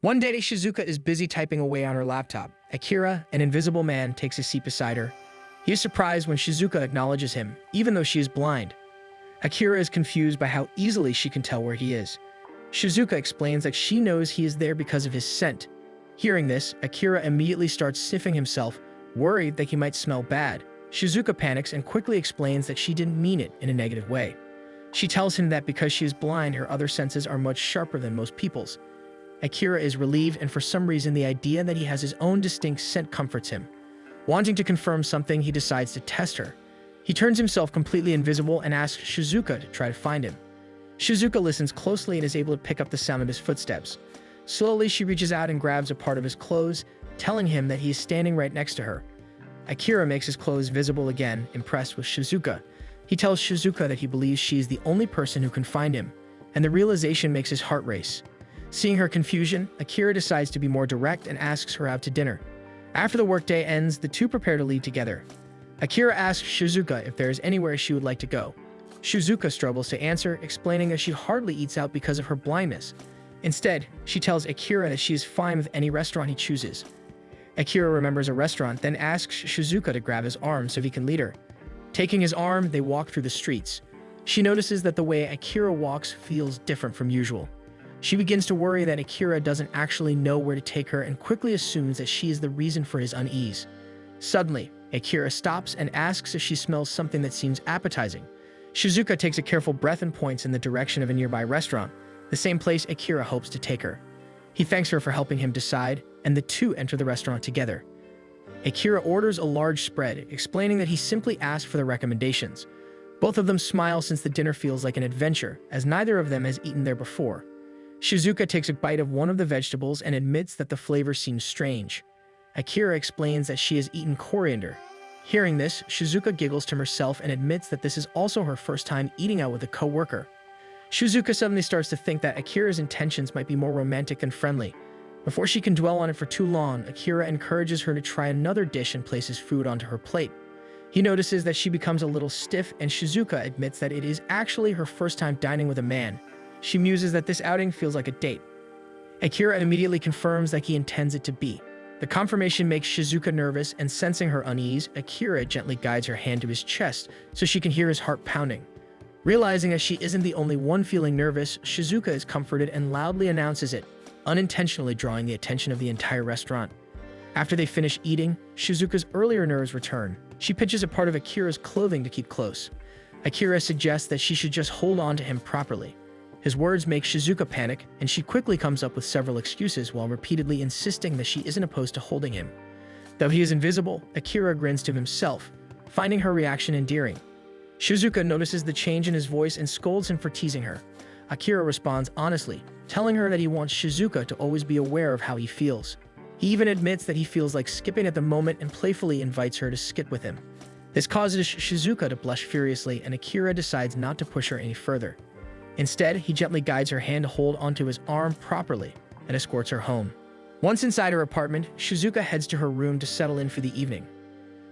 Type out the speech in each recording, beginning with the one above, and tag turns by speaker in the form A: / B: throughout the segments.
A: One day, Shizuka is busy typing away on her laptop. Akira, an invisible man, takes a seat beside her. He is surprised when Shizuka acknowledges him, even though she is blind. Akira is confused by how easily she can tell where he is. Shizuka explains that she knows he is there because of his scent. Hearing this, Akira immediately starts sniffing himself, worried that he might smell bad. Shizuka panics and quickly explains that she didn't mean it in a negative way. She tells him that because she is blind, her other senses are much sharper than most people's. Akira is relieved, and for some reason the idea that he has his own distinct scent comforts him. Wanting to confirm something, he decides to test her. He turns himself completely invisible and asks Shizuka to try to find him. Shizuka listens closely and is able to pick up the sound of his footsteps. Slowly, she reaches out and grabs a part of his clothes, telling him that he is standing right next to her. Akira makes his clothes visible again, impressed with Shizuka. He tells Shizuka that he believes she is the only person who can find him, and the realization makes his heart race. Seeing her confusion, Akira decides to be more direct and asks her out to dinner. After the workday ends, the two prepare to leave together. Akira asks Shizuka if there is anywhere she would like to go. Shizuka struggles to answer, explaining that she hardly eats out because of her blindness. Instead, she tells Akira that she is fine with any restaurant he chooses. Akira remembers a restaurant, then asks Shizuka to grab his arm so he can lead her. Taking his arm, they walk through the streets. She notices that the way Akira walks feels different from usual. She begins to worry that Akira doesn't actually know where to take her and quickly assumes that she is the reason for his unease. Suddenly, Akira stops and asks if she smells something that seems appetizing. Shizuka takes a careful breath and points in the direction of a nearby restaurant, the same place Akira hopes to take her. He thanks her for helping him decide, and the two enter the restaurant together. Akira orders a large spread, explaining that he simply asked for the recommendations. Both of them smile since the dinner feels like an adventure, as neither of them has eaten there before. Shizuka takes a bite of one of the vegetables and admits that the flavor seems strange. Akira explains that she has eaten coriander. Hearing this, Shizuka giggles to herself and admits that this is also her first time eating out with a co-worker. Shizuka suddenly starts to think that Akira's intentions might be more romantic than friendly. Before she can dwell on it for too long, Akira encourages her to try another dish and places food onto her plate. He notices that she becomes a little stiff, and Shizuka admits that it is actually her first time dining with a man. She muses that this outing feels like a date. Akira immediately confirms that he intends it to be. The confirmation makes Shizuka nervous, and sensing her unease, Akira gently guides her hand to his chest so she can hear his heart pounding. Realizing that she isn't the only one feeling nervous, Shizuka is comforted and loudly announces it, unintentionally drawing the attention of the entire restaurant. After they finish eating, Shizuka's earlier nerves return. She pinches a part of Akira's clothing to keep close. Akira suggests that she should just hold on to him properly. His words make Shizuka panic, and she quickly comes up with several excuses while repeatedly insisting that she isn't opposed to holding him. Though he is invisible, Akira grins to himself, finding her reaction endearing. Shizuka notices the change in his voice and scolds him for teasing her. Akira responds honestly, telling her that he wants Shizuka to always be aware of how he feels. He even admits that he feels like skipping at the moment and playfully invites her to skip with him. This causes Shizuka to blush furiously, and Akira decides not to push her any further. Instead, he gently guides her hand to hold onto his arm properly and escorts her home. Once inside her apartment, Shizuka heads to her room to settle in for the evening.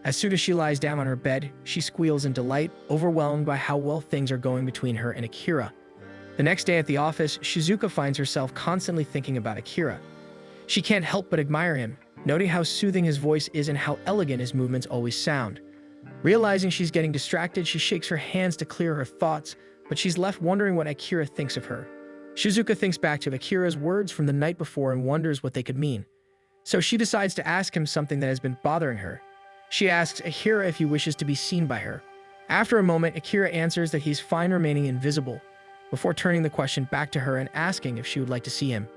A: As soon as she lies down on her bed, she squeals in delight, overwhelmed by how well things are going between her and Akira. The next day at the office, Shizuka finds herself constantly thinking about Akira. She can't help but admire him, noting how soothing his voice is and how elegant his movements always sound. Realizing she's getting distracted, she shakes her hands to clear her thoughts, but she's left wondering what Akira thinks of her. Shizuka thinks back to Akira's words from the night before and wonders what they could mean. So she decides to ask him something that has been bothering her. She asks Akira if he wishes to be seen by her. After a moment, Akira answers that he's fine remaining invisible, before turning the question back to her and asking if she would like to see him.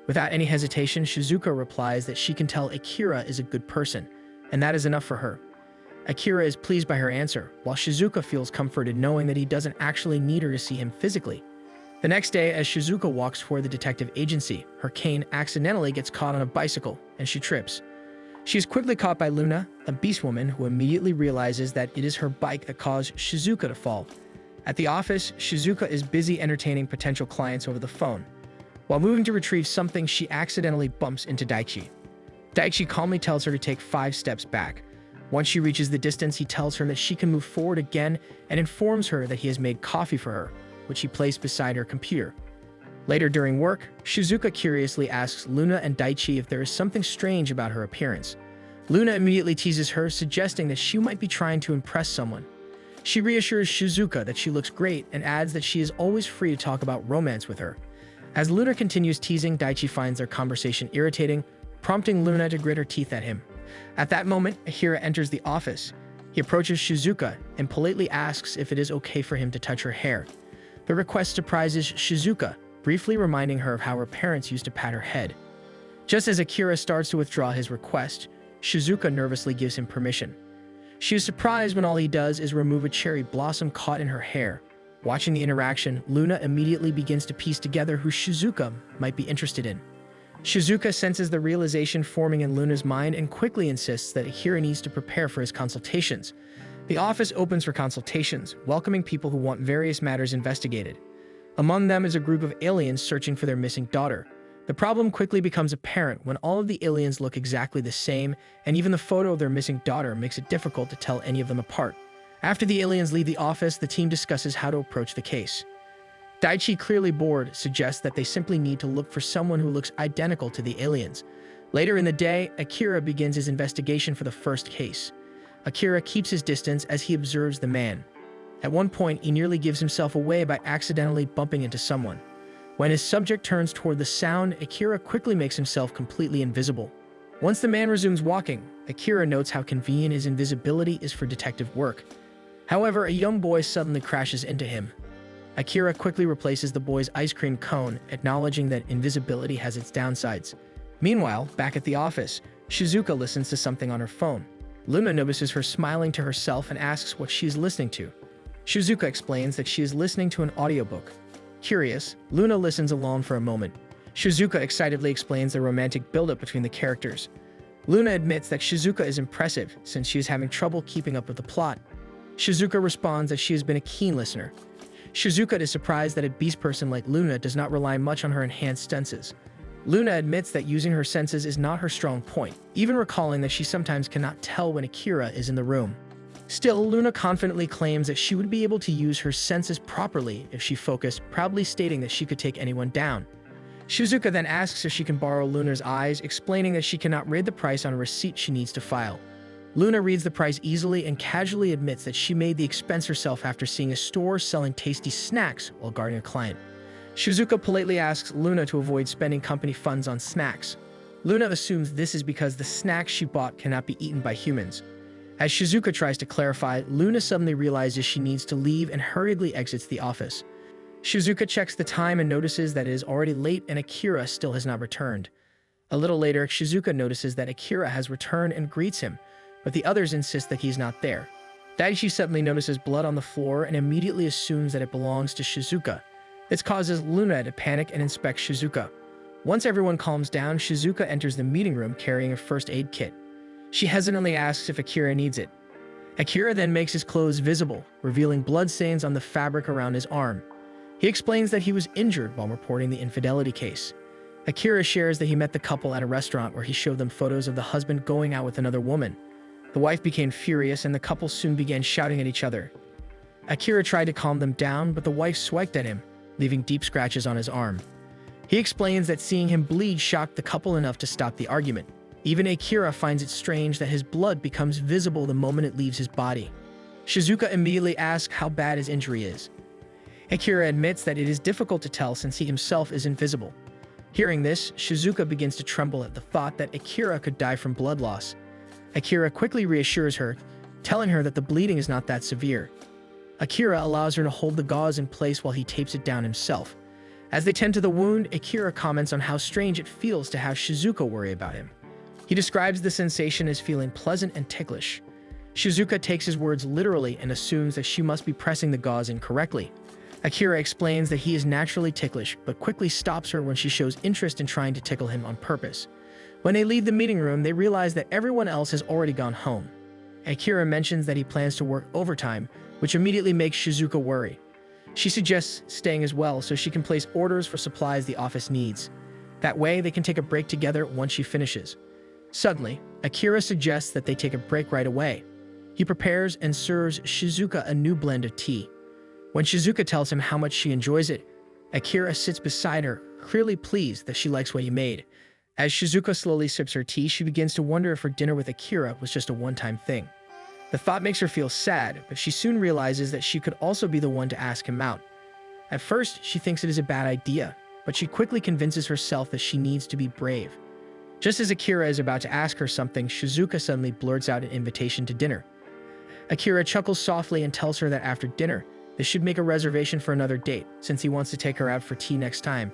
A: Without any hesitation, Shizuka replies that she can tell Akira is a good person, and that is enough for her. Akira is pleased by her answer, while Shizuka feels comforted knowing that he doesn't actually need her to see him physically. The next day, as Shizuka walks toward the detective agency, her cane accidentally gets caught on a bicycle, and she trips. She is quickly caught by Luna, a beast woman who immediately realizes that it is her bike that caused Shizuka to fall. At the office, Shizuka is busy entertaining potential clients over the phone. While moving to retrieve something, she accidentally bumps into Daichi. Daichi calmly tells her to take 5 steps back. Once she reaches the distance, he tells her that she can move forward again and informs her that he has made coffee for her, which he placed beside her computer. Later during work, Shizuka curiously asks Luna and Daichi if there is something strange about her appearance. Luna immediately teases her, suggesting that she might be trying to impress someone. She reassures Shizuka that she looks great and adds that she is always free to talk about romance with her. As Luna continues teasing, Daichi finds their conversation irritating, prompting Luna to grit her teeth at him. At that moment, Akira enters the office. He approaches Shizuka and politely asks if it is okay for him to touch her hair. The request surprises Shizuka, briefly reminding her of how her parents used to pat her head. Just as Akira starts to withdraw his request, Shizuka nervously gives him permission. She is surprised when all he does is remove a cherry blossom caught in her hair. Watching the interaction, Luna immediately begins to piece together who Shizuka might be interested in. Shizuka senses the realization forming in Luna's mind and quickly insists that Akira needs to prepare for his consultations. The office opens for consultations, welcoming people who want various matters investigated. Among them is a group of aliens searching for their missing daughter. The problem quickly becomes apparent when all of the aliens look exactly the same, and even the photo of their missing daughter makes it difficult to tell any of them apart. After the aliens leave the office, the team discusses how to approach the case. Daichi, clearly bored, suggests that they simply need to look for someone who looks identical to the aliens. Later in the day, Akira begins his investigation for the first case. Akira keeps his distance as he observes the man. At one point, he nearly gives himself away by accidentally bumping into someone. When his subject turns toward the sound, Akira quickly makes himself completely invisible. Once the man resumes walking, Akira notes how convenient his invisibility is for detective work. However, a young boy suddenly crashes into him. Akira quickly replaces the boy's ice cream cone, acknowledging that invisibility has its downsides. Meanwhile, back at the office, Shizuka listens to something on her phone. Luna notices her smiling to herself and asks what she is listening to. Shizuka explains that she is listening to an audiobook. Curious, Luna listens alone for a moment. Shizuka excitedly explains the romantic buildup between the characters. Luna admits that Shizuka is impressive since she is having trouble keeping up with the plot. Shizuka responds that she has been a keen listener. Shizuka is surprised that a beast person like Luna does not rely much on her enhanced senses. Luna admits that using her senses is not her strong point, even recalling that she sometimes cannot tell when Akira is in the room. Still, Luna confidently claims that she would be able to use her senses properly if she focused, proudly stating that she could take anyone down. Shizuka then asks if she can borrow Luna's eyes, explaining that she cannot read the price on a receipt she needs to file. Luna reads the price easily and casually admits that she made the expense herself after seeing a store selling tasty snacks while guarding a client. Shizuka politely asks Luna to avoid spending company funds on snacks. Luna assumes this is because the snacks she bought cannot be eaten by humans. As Shizuka tries to clarify, Luna suddenly realizes she needs to leave and hurriedly exits the office. Shizuka checks the time and notices that it is already late and Akira still has not returned. A little later, Shizuka notices that Akira has returned and greets him, but the others insist that he's not there. Daichi suddenly notices blood on the floor and immediately assumes that it belongs to Shizuka. This causes Luna to panic and inspect Shizuka. Once everyone calms down, Shizuka enters the meeting room carrying a first aid kit. She hesitantly asks if Akira needs it. Akira then makes his clothes visible, revealing bloodstains on the fabric around his arm. He explains that he was injured while reporting the infidelity case. Akira shares that he met the couple at a restaurant where he showed them photos of the husband going out with another woman. The wife became furious and the couple soon began shouting at each other. Akira tried to calm them down, but the wife swiped at him, leaving deep scratches on his arm. He explains that seeing him bleed shocked the couple enough to stop the argument. Even Akira finds it strange that his blood becomes visible the moment it leaves his body. Shizuka immediately asks how bad his injury is. Akira admits that it is difficult to tell since he himself is invisible. Hearing this, Shizuka begins to tremble at the thought that Akira could die from blood loss. Akira quickly reassures her, telling her that the bleeding is not that severe. Akira allows her to hold the gauze in place while he tapes it down himself. As they tend to the wound, Akira comments on how strange it feels to have Shizuka worry about him. He describes the sensation as feeling pleasant and ticklish. Shizuka takes his words literally and assumes that she must be pressing the gauze incorrectly. Akira explains that he is naturally ticklish, but quickly stops her when she shows interest in trying to tickle him on purpose. When they leave the meeting room, they realize that everyone else has already gone home. Akira mentions that he plans to work overtime, which immediately makes Shizuka worry. She suggests staying as well so she can place orders for supplies the office needs. That way, they can take a break together once she finishes. Suddenly, Akira suggests that they take a break right away. He prepares and serves Shizuka a new blend of tea. When Shizuka tells him how much she enjoys it, Akira sits beside her, clearly pleased that she likes what he made. As Shizuka slowly sips her tea, she begins to wonder if her dinner with Akira was just a one-time thing. The thought makes her feel sad, but she soon realizes that she could also be the one to ask him out. At first, she thinks it is a bad idea, but she quickly convinces herself that she needs to be brave. Just as Akira is about to ask her something, Shizuka suddenly blurts out an invitation to dinner. Akira chuckles softly and tells her that after dinner, they should make a reservation for another date, since he wants to take her out for tea next time.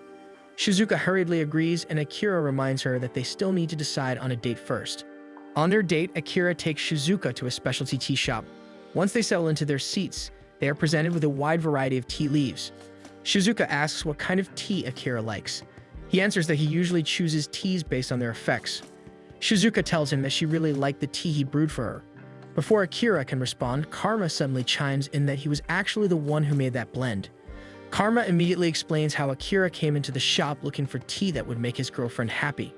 A: Shizuka hurriedly agrees, and Akira reminds her that they still need to decide on a date first. On their date, Akira takes Shizuka to a specialty tea shop. Once they settle into their seats, they are presented with a wide variety of tea leaves. Shizuka asks what kind of tea Akira likes. He answers that he usually chooses teas based on their effects. Shizuka tells him that she really liked the tea he brewed for her. Before Akira can respond, Karma suddenly chimes in that he was actually the one who made that blend. Karma immediately explains how Akira came into the shop looking for tea that would make his girlfriend happy.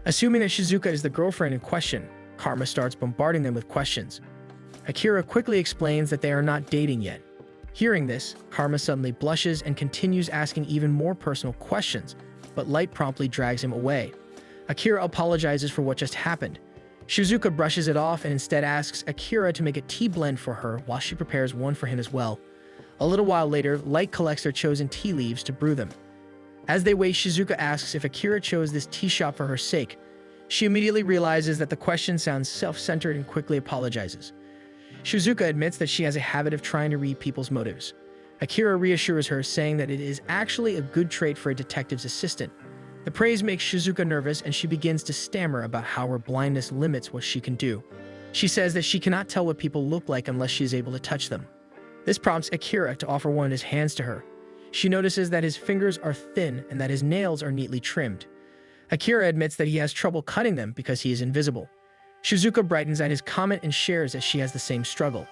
A: Assuming that Shizuka is the girlfriend in question, Karma starts bombarding them with questions. Akira quickly explains that they are not dating yet. Hearing this, Karma suddenly blushes and continues asking even more personal questions, but Light promptly drags him away. Akira apologizes for what just happened. Shizuka brushes it off and instead asks Akira to make a tea blend for her while she prepares one for him as well. A little while later, Light collects their chosen tea leaves to brew them. As they wait, Shizuka asks if Akira chose this tea shop for her sake. She immediately realizes that the question sounds self-centered and quickly apologizes. Shizuka admits that she has a habit of trying to read people's motives. Akira reassures her, saying that it is actually a good trait for a detective's assistant. The praise makes Shizuka nervous and she begins to stammer about how her blindness limits what she can do. She says that she cannot tell what people look like unless she is able to touch them. This prompts Akira to offer one of his hands to her. She notices that his fingers are thin and that his nails are neatly trimmed. Akira admits that he has trouble cutting them because he is invisible. Shizuka brightens at his comment and shares that she has the same struggle.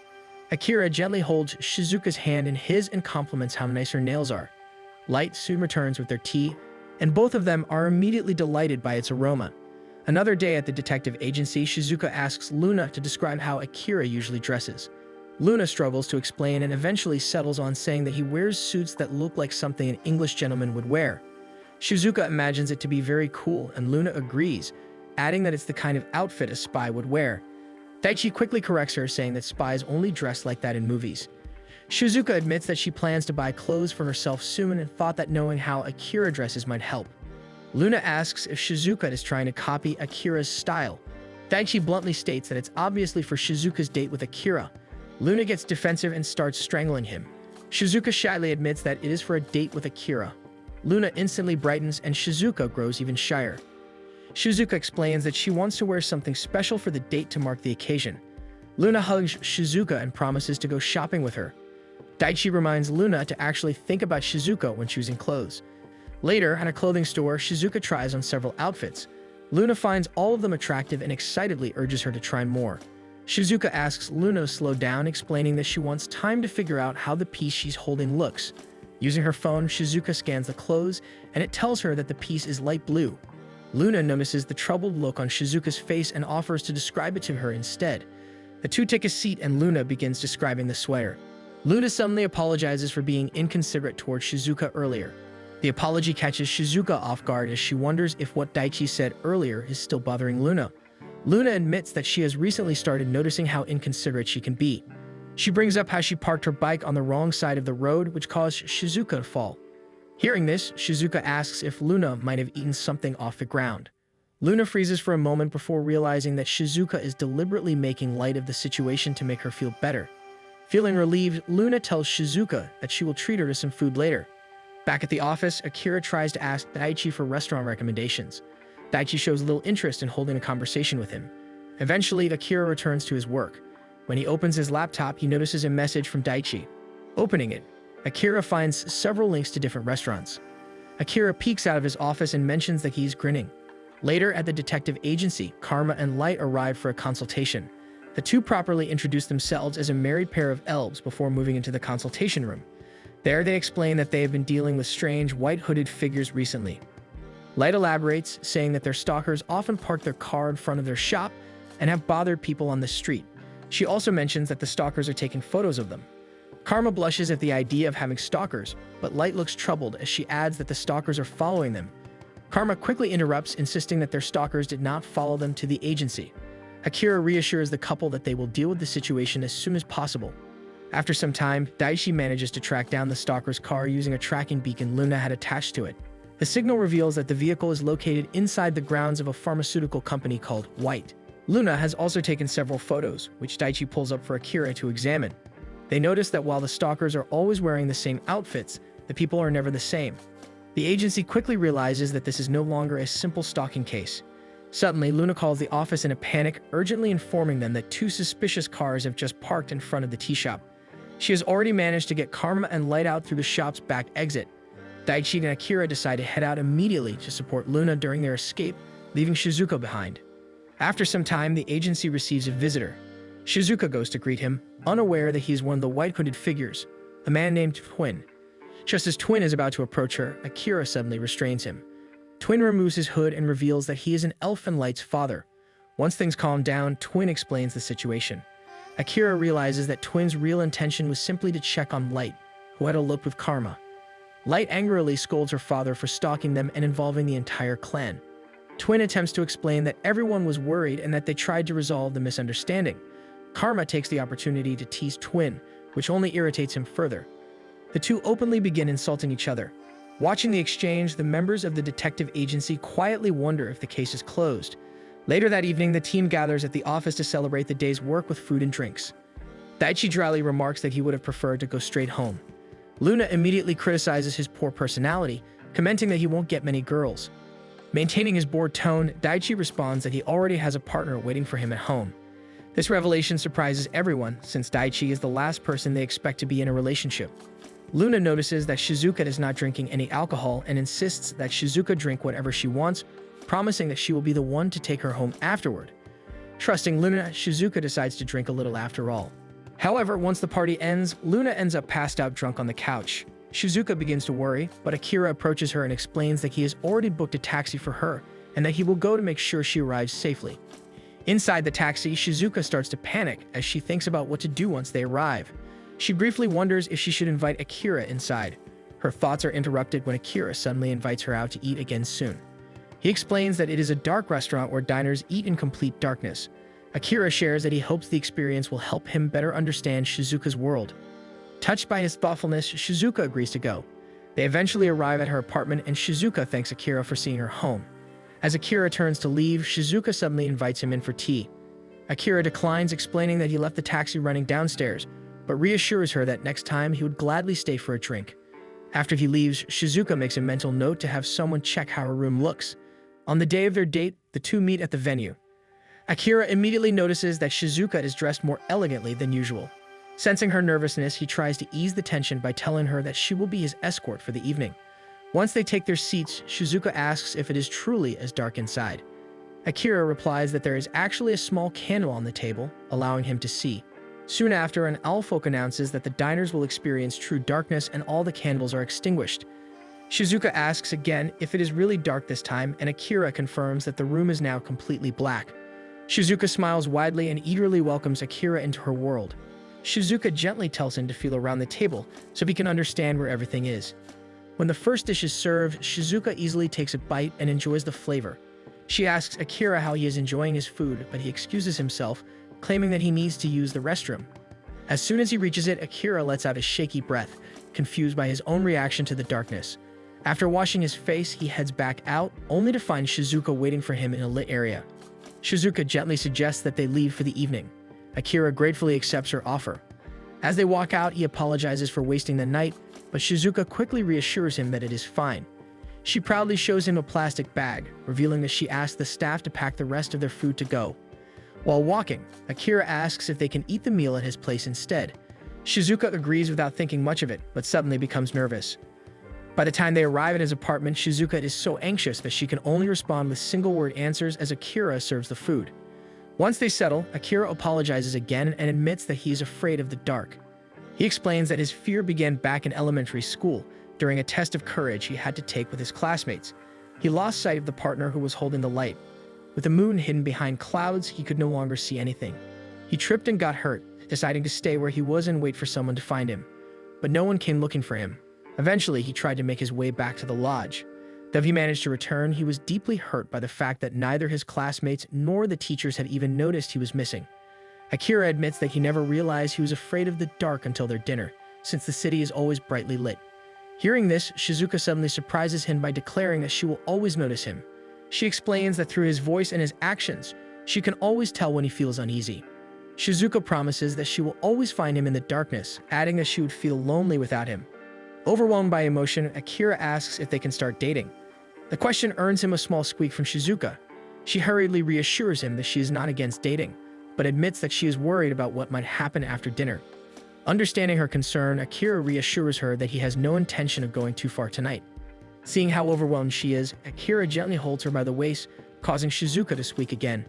A: Akira gently holds Shizuka's hand in his and compliments how nice her nails are. Light soon returns with their tea, and both of them are immediately delighted by its aroma. Another day at the detective agency, Shizuka asks Luna to describe how Akira usually dresses. Luna struggles to explain and eventually settles on saying that he wears suits that look like something an English gentleman would wear. Shizuka imagines it to be very cool, and Luna agrees, adding that it's the kind of outfit a spy would wear. Daichi quickly corrects her, saying that spies only dress like that in movies. Shizuka admits that she plans to buy clothes for herself soon and thought that knowing how Akira dresses might help. Luna asks if Shizuka is trying to copy Akira's style. Daichi bluntly states that it's obviously for Shizuka's date with Akira. Luna gets defensive and starts strangling him. Shizuka shyly admits that it is for a date with Akira. Luna instantly brightens and Shizuka grows even shyer. Shizuka explains that she wants to wear something special for the date to mark the occasion. Luna hugs Shizuka and promises to go shopping with her. Daichi reminds Luna to actually think about Shizuka when choosing clothes. Later, at a clothing store, Shizuka tries on several outfits. Luna finds all of them attractive and excitedly urges her to try more. Shizuka asks Luna to slow down, explaining that she wants time to figure out how the piece she's holding looks. Using her phone, Shizuka scans the clothes, and it tells her that the piece is light blue. Luna notices the troubled look on Shizuka's face and offers to describe it to her instead. The two take a seat and Luna begins describing the sweater. Luna suddenly apologizes for being inconsiderate towards Shizuka earlier. The apology catches Shizuka off guard as she wonders if what Daichi said earlier is still bothering Luna. Luna admits that she has recently started noticing how inconsiderate she can be. She brings up how she parked her bike on the wrong side of the road, which caused Shizuka to fall. Hearing this, Shizuka asks if Luna might have eaten something off the ground. Luna freezes for a moment before realizing that Shizuka is deliberately making light of the situation to make her feel better. Feeling relieved, Luna tells Shizuka that she will treat her to some food later. Back at the office, Akira tries to ask Daichi for restaurant recommendations. Daichi shows little interest in holding a conversation with him. Eventually, Akira returns to his work. When he opens his laptop, he notices a message from Daichi. Opening it, Akira finds several links to different restaurants. Akira peeks out of his office and mentions that he's grinning. Later, at the detective agency, Karma and Light arrive for a consultation. The two properly introduce themselves as a married pair of elves before moving into the consultation room. There, they explain that they have been dealing with strange, white-hooded figures recently. Light elaborates, saying that their stalkers often park their car in front of their shop and have bothered people on the street. She also mentions that the stalkers are taking photos of them. Karma blushes at the idea of having stalkers, but Light looks troubled as she adds that the stalkers are following them. Karma quickly interrupts, insisting that their stalkers did not follow them to the agency. Akira reassures the couple that they will deal with the situation as soon as possible. After some time, Daichi manages to track down the stalker's car using a tracking beacon Luna had attached to it. The signal reveals that the vehicle is located inside the grounds of a pharmaceutical company called White. Luna has also taken several photos, which Daichi pulls up for Akira to examine. They notice that while the stalkers are always wearing the same outfits, the people are never the same. The agency quickly realizes that this is no longer a simple stalking case. Suddenly, Luna calls the office in a panic, urgently informing them that two suspicious cars have just parked in front of the tea shop. She has already managed to get Karma and Light out through the shop's back exit. Daichi and Akira decide to head out immediately to support Luna during their escape, leaving Shizuka behind. After some time, the agency receives a visitor. Shizuka goes to greet him, unaware that he is one of the white-hooded figures, a man named Twin. Just as Twin is about to approach her, Akira suddenly restrains him. Twin removes his hood and reveals that he is an elf and Light's father. Once things calm down, Twin explains the situation. Akira realizes that Twin's real intention was simply to check on Light, who had eloped with Karma. Light angrily scolds her father for stalking them and involving the entire clan. Twin attempts to explain that everyone was worried and that they tried to resolve the misunderstanding. Karma takes the opportunity to tease Twin, which only irritates him further. The two openly begin insulting each other. Watching the exchange, the members of the detective agency quietly wonder if the case is closed. Later that evening, the team gathers at the office to celebrate the day's work with food and drinks. Daichi dryly remarks that he would have preferred to go straight home. Luna immediately criticizes his poor personality, commenting that he won't get many girls. Maintaining his bored tone, Daichi responds that he already has a partner waiting for him at home. This revelation surprises everyone, since Daichi is the last person they expect to be in a relationship. Luna notices that Shizuka is not drinking any alcohol and insists that Shizuka drink whatever she wants, promising that she will be the one to take her home afterward. Trusting Luna, Shizuka decides to drink a little after all. However, once the party ends, Luna ends up passed out drunk on the couch. Shizuka begins to worry, but Akira approaches her and explains that he has already booked a taxi for her and that he will go to make sure she arrives safely. Inside the taxi, Shizuka starts to panic as she thinks about what to do once they arrive. She briefly wonders if she should invite Akira inside. Her thoughts are interrupted when Akira suddenly invites her out to eat again soon. He explains that it is a dark restaurant where diners eat in complete darkness. Akira shares that he hopes the experience will help him better understand Shizuka's world. Touched by his thoughtfulness, Shizuka agrees to go. They eventually arrive at her apartment and Shizuka thanks Akira for seeing her home. As Akira turns to leave, Shizuka suddenly invites him in for tea. Akira declines, explaining that he left the taxi running downstairs, but reassures her that next time he would gladly stay for a drink. After he leaves, Shizuka makes a mental note to have someone check how her room looks. On the day of their date, the two meet at the venue. Akira immediately notices that Shizuka is dressed more elegantly than usual. Sensing her nervousness, he tries to ease the tension by telling her that she will be his escort for the evening. Once they take their seats, Shizuka asks if it is truly as dark inside. Akira replies that there is actually a small candle on the table, allowing him to see. Soon after, an owlfolk announces that the diners will experience true darkness and all the candles are extinguished. Shizuka asks again if it is really dark this time, and Akira confirms that the room is now completely black. Shizuka smiles widely and eagerly welcomes Akira into her world. Shizuka gently tells him to feel around the table so he can understand where everything is. When the first dish is served, Shizuka easily takes a bite and enjoys the flavor. She asks Akira how he is enjoying his food, but he excuses himself, claiming that he needs to use the restroom. As soon as he reaches it, Akira lets out a shaky breath, confused by his own reaction to the darkness. After washing his face, he heads back out, only to find Shizuka waiting for him in a lit area. Shizuka gently suggests that they leave for the evening. Akira gratefully accepts her offer. As they walk out, he apologizes for wasting the night, but Shizuka quickly reassures him that it is fine. She proudly shows him a plastic bag, revealing that she asked the staff to pack the rest of their food to go. While walking, Akira asks if they can eat the meal at his place instead. Shizuka agrees without thinking much of it, but suddenly becomes nervous. By the time they arrive at his apartment, Shizuka is so anxious that she can only respond with single-word answers as Akira serves the food. Once they settle, Akira apologizes again and admits that he is afraid of the dark. He explains that his fear began back in elementary school, during a test of courage he had to take with his classmates. He lost sight of the partner who was holding the light. With the moon hidden behind clouds, he could no longer see anything. He tripped and got hurt, deciding to stay where he was and wait for someone to find him. But no one came looking for him. Eventually, he tried to make his way back to the lodge. Though he managed to return, he was deeply hurt by the fact that neither his classmates nor the teachers had even noticed he was missing. Akira admits that he never realized he was afraid of the dark until their dinner, since the city is always brightly lit. Hearing this, Shizuka suddenly surprises him by declaring that she will always notice him. She explains that through his voice and his actions, she can always tell when he feels uneasy. Shizuka promises that she will always find him in the darkness, adding that she would feel lonely without him. Overwhelmed by emotion, Akira asks if they can start dating. The question earns him a small squeak from Shizuka. She hurriedly reassures him that she is not against dating, but admits that she is worried about what might happen after dinner. Understanding her concern, Akira reassures her that he has no intention of going too far tonight. Seeing how overwhelmed she is, Akira gently holds her by the waist, causing Shizuka to squeak again.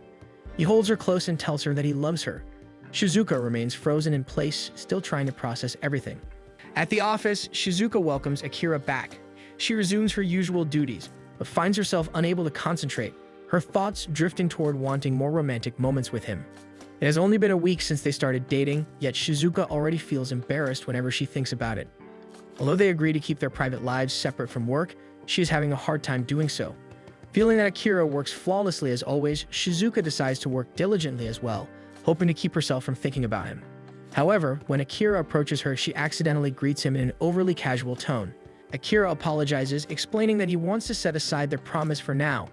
A: He holds her close and tells her that he loves her. Shizuka remains frozen in place, still trying to process everything. At the office, Shizuka welcomes Akira back. She resumes her usual duties, but finds herself unable to concentrate, her thoughts drifting toward wanting more romantic moments with him. It has only been a week since they started dating, yet Shizuka already feels embarrassed whenever she thinks about it. Although they agree to keep their private lives separate from work, she is having a hard time doing so. Feeling that Akira works flawlessly as always, Shizuka decides to work diligently as well, hoping to keep herself from thinking about him. However, when Akira approaches her, she accidentally greets him in an overly casual tone. Akira apologizes, explaining that he wants to set aside their promise for now.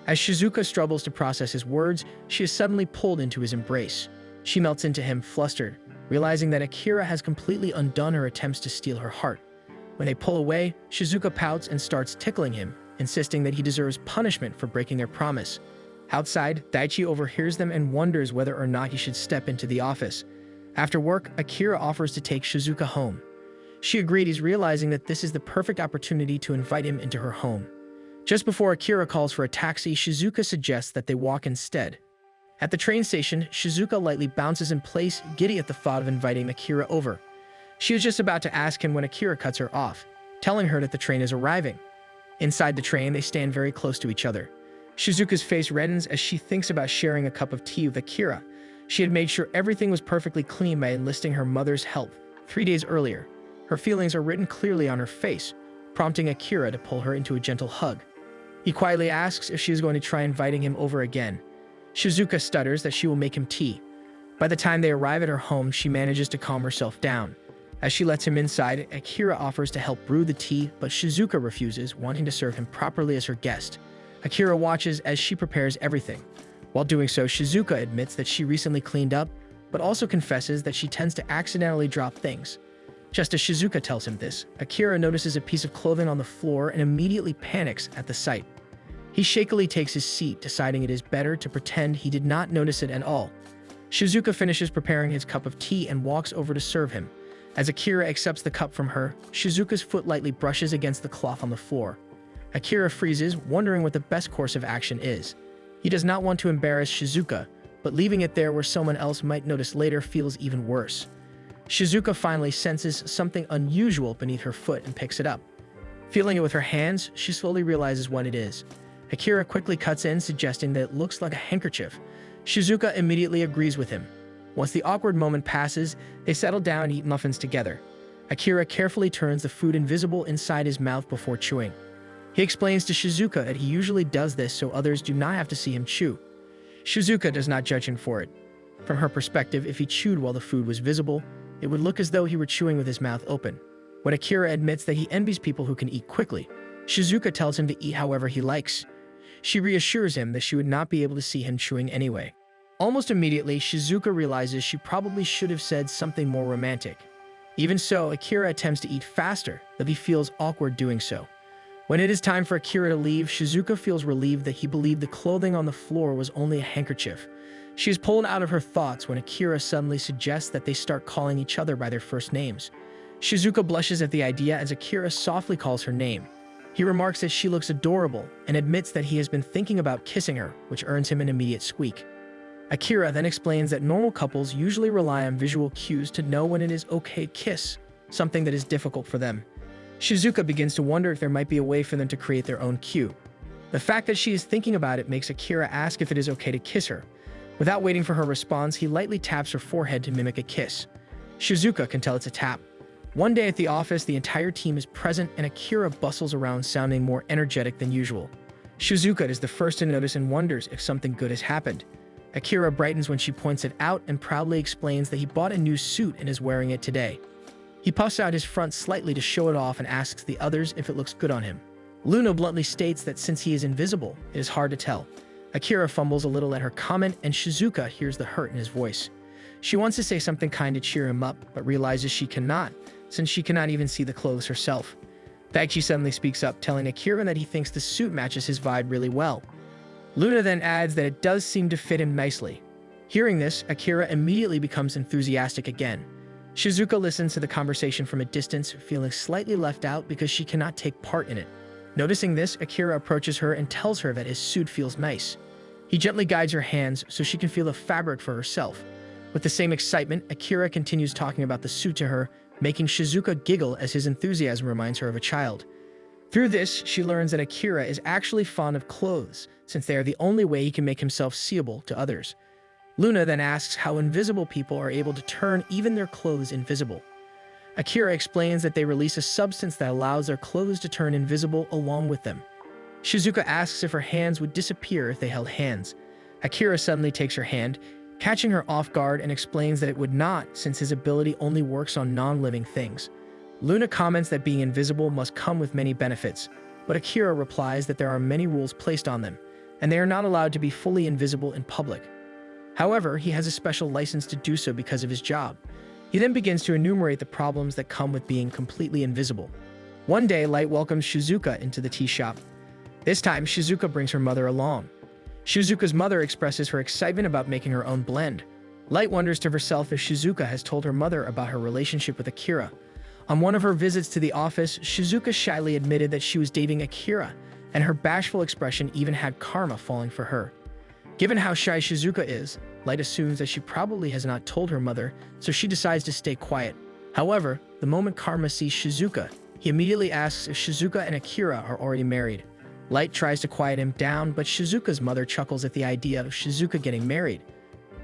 A: As Shizuka struggles to process his words, she is suddenly pulled into his embrace. She melts into him, flustered, realizing that Akira has completely undone her attempts to steal her heart. When they pull away, Shizuka pouts and starts tickling him, insisting that he deserves punishment for breaking their promise. Outside, Daichi overhears them and wonders whether or not he should step into the office. After work, Akira offers to take Shizuka home. She agrees, realizing that this is the perfect opportunity to invite him into her home. Just before Akira calls for a taxi, Shizuka suggests that they walk instead. At the train station, Shizuka lightly bounces in place, giddy at the thought of inviting Akira over. She is just about to ask him when Akira cuts her off, telling her that the train is arriving. Inside the train, they stand very close to each other. Shizuka's face reddens as she thinks about sharing a cup of tea with Akira. She had made sure everything was perfectly clean by enlisting her mother's help 3 days earlier. Her feelings are written clearly on her face, prompting Akira to pull her into a gentle hug. He quietly asks if she is going to try inviting him over again. Shizuka stutters that she will make him tea. By the time they arrive at her home, she manages to calm herself down. As she lets him inside, Akira offers to help brew the tea, but Shizuka refuses, wanting to serve him properly as her guest. Akira watches as she prepares everything. While doing so, Shizuka admits that she recently cleaned up, but also confesses that she tends to accidentally drop things. Just as Shizuka tells him this, Akira notices a piece of clothing on the floor and immediately panics at the sight. He shakily takes his seat, deciding it is better to pretend he did not notice it at all. Shizuka finishes preparing his cup of tea and walks over to serve him. As Akira accepts the cup from her, Shizuka's foot lightly brushes against the cloth on the floor. Akira freezes, wondering what the best course of action is. He does not want to embarrass Shizuka, but leaving it there where someone else might notice later feels even worse. Shizuka finally senses something unusual beneath her foot and picks it up. Feeling it with her hands, she slowly realizes what it is. Akira quickly cuts in, suggesting that it looks like a handkerchief. Shizuka immediately agrees with him. Once the awkward moment passes, they settle down and eat muffins together. Akira carefully turns the food invisible inside his mouth before chewing. He explains to Shizuka that he usually does this so others do not have to see him chew. Shizuka does not judge him for it. From her perspective, if he chewed while the food was visible, it would look as though he were chewing with his mouth open. When Akira admits that he envies people who can eat quickly, Shizuka tells him to eat however he likes. She reassures him that she would not be able to see him chewing anyway. Almost immediately, Shizuka realizes she probably should have said something more romantic. Even so, Akira attempts to eat faster, though he feels awkward doing so. When it is time for Akira to leave, Shizuka feels relieved that he believed the clothing on the floor was only a handkerchief. She is pulled out of her thoughts when Akira suddenly suggests that they start calling each other by their first names. Shizuka blushes at the idea as Akira softly calls her name. He remarks that she looks adorable and admits that he has been thinking about kissing her, which earns him an immediate squeak. Akira then explains that normal couples usually rely on visual cues to know when it is okay to kiss, something that is difficult for them. Shizuka begins to wonder if there might be a way for them to create their own cue. The fact that she is thinking about it makes Akira ask if it is okay to kiss her. Without waiting for her response, he lightly taps her forehead to mimic a kiss. Shizuka can tell it's a tap. One day at the office, the entire team is present and Akira bustles around sounding more energetic than usual. Shizuka is the first to notice and wonders if something good has happened. Akira brightens when she points it out and proudly explains that he bought a new suit and is wearing it today. He puffs out his front slightly to show it off and asks the others if it looks good on him. Luna bluntly states that since he is invisible, it is hard to tell. Akira fumbles a little at her comment and Shizuka hears the hurt in his voice. She wants to say something kind to cheer him up, but realizes she cannot, since she cannot even see the clothes herself. Daichi suddenly speaks up, telling Akira that he thinks the suit matches his vibe really well. Luna then adds that it does seem to fit him nicely. Hearing this, Akira immediately becomes enthusiastic again. Shizuka listens to the conversation from a distance, feeling slightly left out because she cannot take part in it. Noticing this, Akira approaches her and tells her that his suit feels nice. He gently guides her hands so she can feel the fabric for herself. With the same excitement, Akira continues talking about the suit to her, making Shizuka giggle as his enthusiasm reminds her of a child. Through this, she learns that Akira is actually fond of clothes, since they are the only way he can make himself seeable to others. Luna then asks how invisible people are able to turn even their clothes invisible. Akira explains that they release a substance that allows their clothes to turn invisible along with them. Shizuka asks if her hands would disappear if they held hands. Akira suddenly takes her hand, catching her off guard, and explains that it would not, since his ability only works on non-living things. Luna comments that being invisible must come with many benefits, but Akira replies that there are many rules placed on them, and they are not allowed to be fully invisible in public. However, he has a special license to do so because of his job. He then begins to enumerate the problems that come with being completely invisible. One day, Light welcomes Shizuka into the tea shop. This time, Shizuka brings her mother along. Shizuka's mother expresses her excitement about making her own blend. Light wonders to herself if Shizuka has told her mother about her relationship with Akira. On one of her visits to the office, Shizuka shyly admitted that she was dating Akira, and her bashful expression even had karma falling for her. Given how shy Shizuka is, Light assumes that she probably has not told her mother, so she decides to stay quiet. However, the moment Karma sees Shizuka, he immediately asks if Shizuka and Akira are already married. Light tries to quiet him down, but Shizuka's mother chuckles at the idea of Shizuka getting married.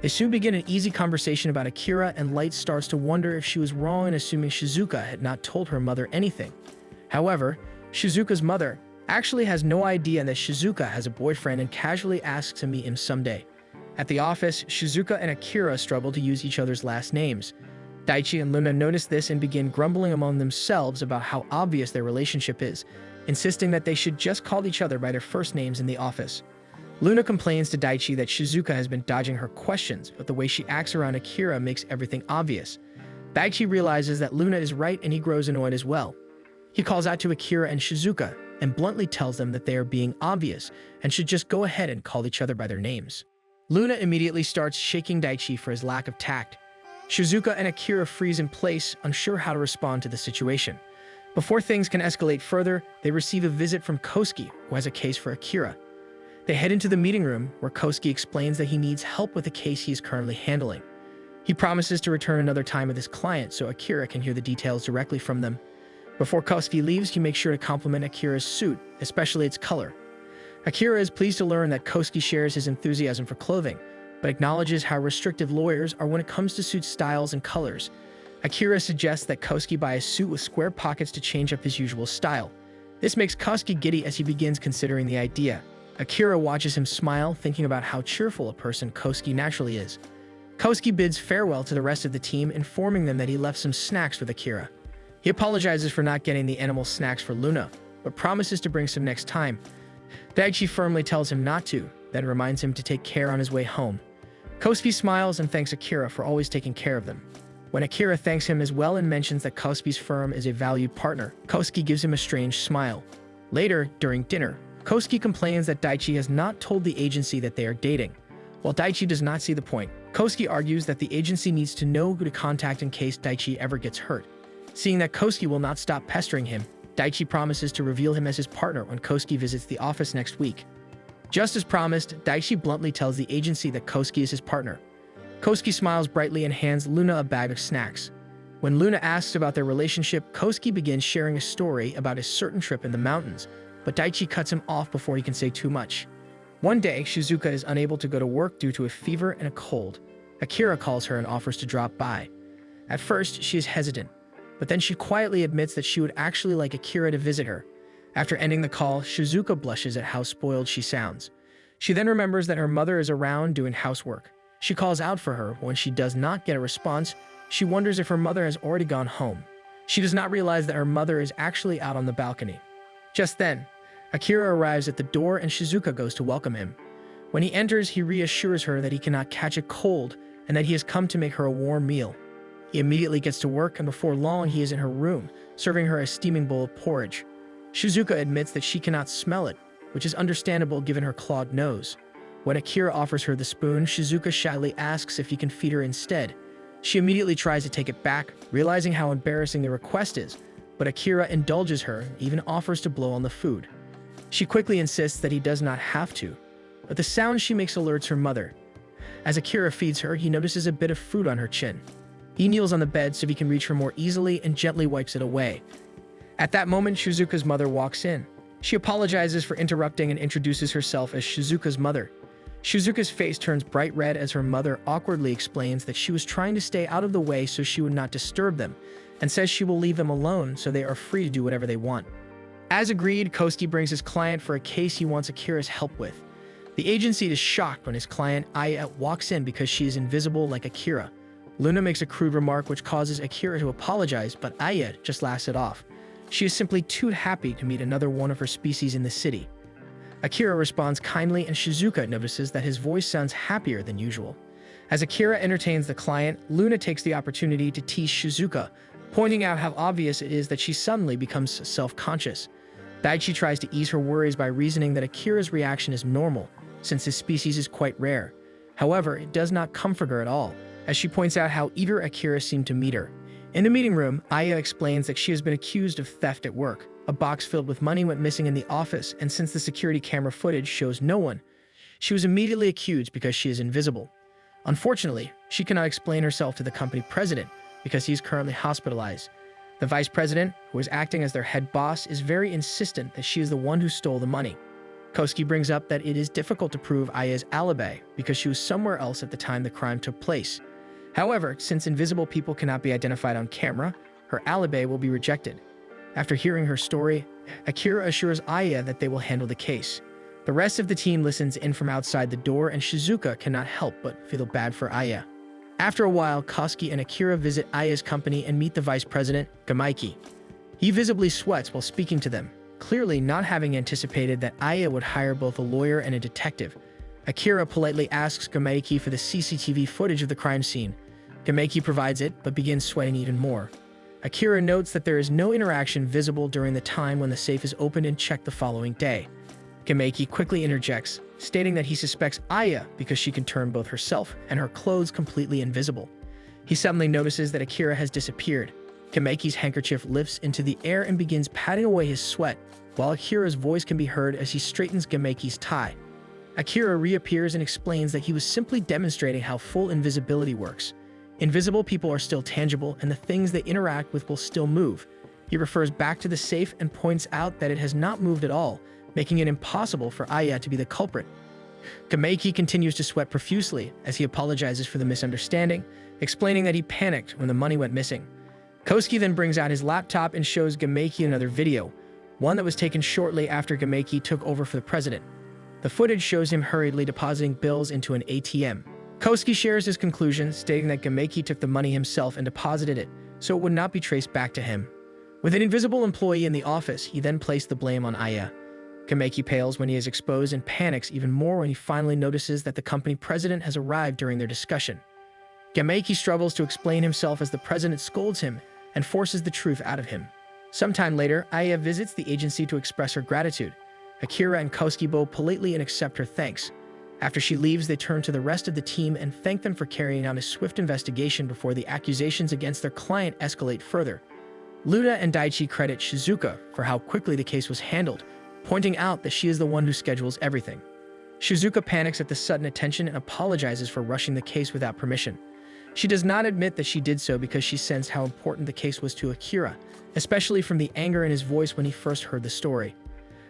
A: They soon begin an easy conversation about Akira, and Light starts to wonder if she was wrong in assuming Shizuka had not told her mother anything. However, Shizuka's mother actually has no idea that Shizuka has a boyfriend and casually asks to meet him someday. At the office, Shizuka and Akira struggle to use each other's last names. Daichi and Luna notice this and begin grumbling among themselves about how obvious their relationship is, insisting that they should just call each other by their first names in the office. Luna complains to Daichi that Shizuka has been dodging her questions, but the way she acts around Akira makes everything obvious. Daichi realizes that Luna is right and he grows annoyed as well. He calls out to Akira and Shizuka and bluntly tells them that they are being obvious and should just go ahead and call each other by their names. Luna immediately starts shaking Daichi for his lack of tact. Shizuka and Akira freeze in place, unsure how to respond to the situation. Before things can escalate further, they receive a visit from Kosuke, who has a case for Akira. They head into the meeting room, where Kosuke explains that he needs help with a case he is currently handling. He promises to return another time with his client so Akira can hear the details directly from them. Before Kosuke leaves, he makes sure to compliment Akira's suit, especially its color. Akira is pleased to learn that Kosuke shares his enthusiasm for clothing, but acknowledges how restrictive lawyers are when it comes to suit styles and colors. Akira suggests that Kosuke buy a suit with square pockets to change up his usual style. This makes Kosuke giddy as he begins considering the idea. Akira watches him smile, thinking about how cheerful a person Kosuke naturally is. Kosuke bids farewell to the rest of the team, informing them that he left some snacks with Akira. He apologizes for not getting the animal snacks for Luna, but promises to bring some next time. Daichi firmly tells him not to, then reminds him to take care on his way home. Kosuke smiles and thanks Akira for always taking care of them. When Akira thanks him as well and mentions that Kosuke's firm is a valued partner, Kosuke gives him a strange smile. Later, during dinner, Kosuke complains that Daichi has not told the agency that they are dating. While Daichi does not see the point, Kosuke argues that the agency needs to know who to contact in case Daichi ever gets hurt. Seeing that Kosuke will not stop pestering him, Daichi promises to reveal him as his partner when Kosuke visits the office next week. Just as promised, Daichi bluntly tells the agency that Kosuke is his partner. Kosuke smiles brightly and hands Luna a bag of snacks. When Luna asks about their relationship, Kosuke begins sharing a story about a certain trip in the mountains, but Daichi cuts him off before he can say too much. One day, Shizuka is unable to go to work due to a fever and a cold. Akira calls her and offers to drop by. At first, she is hesitant, but then she quietly admits that she would actually like Akira to visit her. After ending the call, Shizuka blushes at how spoiled she sounds. She then remembers that her mother is around doing housework. She calls out for her. When she does not get a response, she wonders if her mother has already gone home. She does not realize that her mother is actually out on the balcony. Just then, Akira arrives at the door and Shizuka goes to welcome him. When he enters, he reassures her that he cannot catch a cold and that he has come to make her a warm meal. He immediately gets to work, and before long he is in her room, serving her a steaming bowl of porridge. Shizuka admits that she cannot smell it, which is understandable given her clogged nose. When Akira offers her the spoon, Shizuka shyly asks if he can feed her instead. She immediately tries to take it back, realizing how embarrassing the request is, but Akira indulges her and even offers to blow on the food. She quickly insists that he does not have to, but the sound she makes alerts her mother. As Akira feeds her, he notices a bit of fruit on her chin. He kneels on the bed so he can reach her more easily and gently wipes it away. At that moment, Shizuka's mother walks in. She apologizes for interrupting and introduces herself as Shizuka's mother. Shizuka's face turns bright red as her mother awkwardly explains that she was trying to stay out of the way so she would not disturb them, and says she will leave them alone so they are free to do whatever they want. As agreed, Kosuke brings his client for a case he wants Akira's help with. The agency is shocked when his client, Aya, walks in because she is invisible like Akira. Luna makes a crude remark which causes Akira to apologize, but Aya just laughs it off. She is simply too happy to meet another one of her species in the city. Akira responds kindly, and Shizuka notices that his voice sounds happier than usual. As Akira entertains the client, Luna takes the opportunity to tease Shizuka, pointing out how obvious it is that she suddenly becomes self-conscious. Daichi tries to ease her worries by reasoning that Akira's reaction is normal, since his species is quite rare. However, it does not comfort her at all, as she points out how eager Akira seemed to meet her. In the meeting room, Aya explains that she has been accused of theft at work. A box filled with money went missing in the office, and since the security camera footage shows no one, she was immediately accused because she is invisible. Unfortunately, she cannot explain herself to the company president because he is currently hospitalized. The vice president, who is acting as their head boss, is very insistent that she is the one who stole the money. Kosuke brings up that it is difficult to prove Aya's alibi because she was somewhere else at the time the crime took place. However, since invisible people cannot be identified on camera, her alibi will be rejected. After hearing her story, Akira assures Aya that they will handle the case. The rest of the team listens in from outside the door, and Shizuka cannot help but feel bad for Aya. After a while, Kosuke and Akira visit Aya's company and meet the vice president, Gamaiki. He visibly sweats while speaking to them, clearly not having anticipated that Aya would hire both a lawyer and a detective. Akira politely asks Gamaiki for the CCTV footage of the crime scene. Gamaiki provides it, but begins sweating even more. Akira notes that there is no interaction visible during the time when the safe is opened and checked the following day. Gamaiki quickly interjects, stating that he suspects Aya because she can turn both herself and her clothes completely invisible. He suddenly notices that Akira has disappeared. Gamaiki's handkerchief lifts into the air and begins patting away his sweat, while Akira's voice can be heard as he straightens Gamaiki's tie. Akira reappears and explains that he was simply demonstrating how full invisibility works. Invisible people are still tangible, and the things they interact with will still move. He refers back to the safe and points out that it has not moved at all, making it impossible for Aya to be the culprit. Gamaiki continues to sweat profusely as he apologizes for the misunderstanding, explaining that he panicked when the money went missing. Kosuke then brings out his laptop and shows Gamaiki another video, one that was taken shortly after Gamaiki took over for the president. The footage shows him hurriedly depositing bills into an ATM. Kosuke shares his conclusion, stating that Gamaiki took the money himself and deposited it, so it would not be traced back to him. With an invisible employee in the office, he then placed the blame on Aya. Gamaiki pales when he is exposed and panics even more when he finally notices that the company president has arrived during their discussion. Gamaiki struggles to explain himself as the president scolds him and forces the truth out of him. Sometime later, Aya visits the agency to express her gratitude. Akira and Kosuke bow politely and accept her thanks. After she leaves, they turn to the rest of the team and thank them for carrying out a swift investigation before the accusations against their client escalate further. Luna and Daichi credit Shizuka for how quickly the case was handled, pointing out that she is the one who schedules everything. Shizuka panics at the sudden attention and apologizes for rushing the case without permission. She does not admit that she did so because she sensed how important the case was to Akira, especially from the anger in his voice when he first heard the story.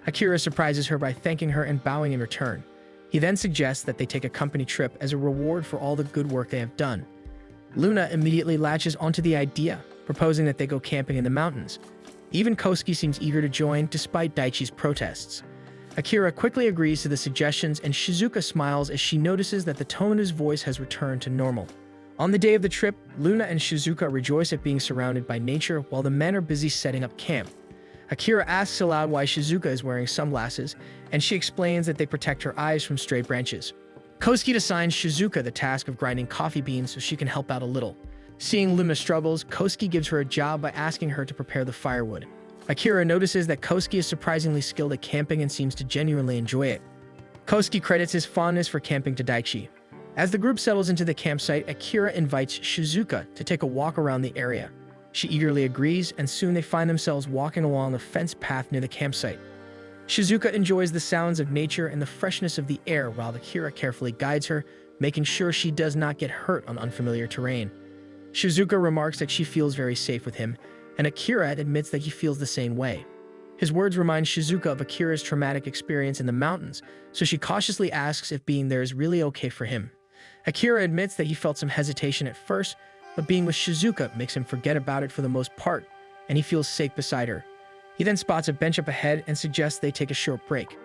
A: Akira surprises her by thanking her and bowing in return. He then suggests that they take a company trip as a reward for all the good work they have done. Luna immediately latches onto the idea, proposing that they go camping in the mountains. Even Kosuke seems eager to join despite Daichi's protests. Akira quickly agrees to the suggestions, and Shizuka smiles as she notices that the tone of his voice has returned to normal. On the day of the trip, Luna and Shizuka rejoice at being surrounded by nature while the men are busy setting up camp. Akira asks aloud why Shizuka is wearing sunglasses, and she explains that they protect her eyes from stray branches. Kosuke assigns Shizuka the task of grinding coffee beans so she can help out a little. Seeing Luna's struggles, Kosuke gives her a job by asking her to prepare the firewood. Akira notices that Kosuke is surprisingly skilled at camping and seems to genuinely enjoy it. Kosuke credits his fondness for camping to Daichi. As the group settles into the campsite, Akira invites Shizuka to take a walk around the area. She eagerly agrees, and soon they find themselves walking along a fenced path near the campsite. Shizuka enjoys the sounds of nature and the freshness of the air while Akira carefully guides her, making sure she does not get hurt on unfamiliar terrain. Shizuka remarks that she feels very safe with him, and Akira admits that he feels the same way. His words remind Shizuka of Akira's traumatic experience in the mountains, so she cautiously asks if being there is really okay for him. Akira admits that he felt some hesitation at first, but being with Shizuka makes him forget about it for the most part, and he feels safe beside her. He then spots a bench up ahead and suggests they take a short break.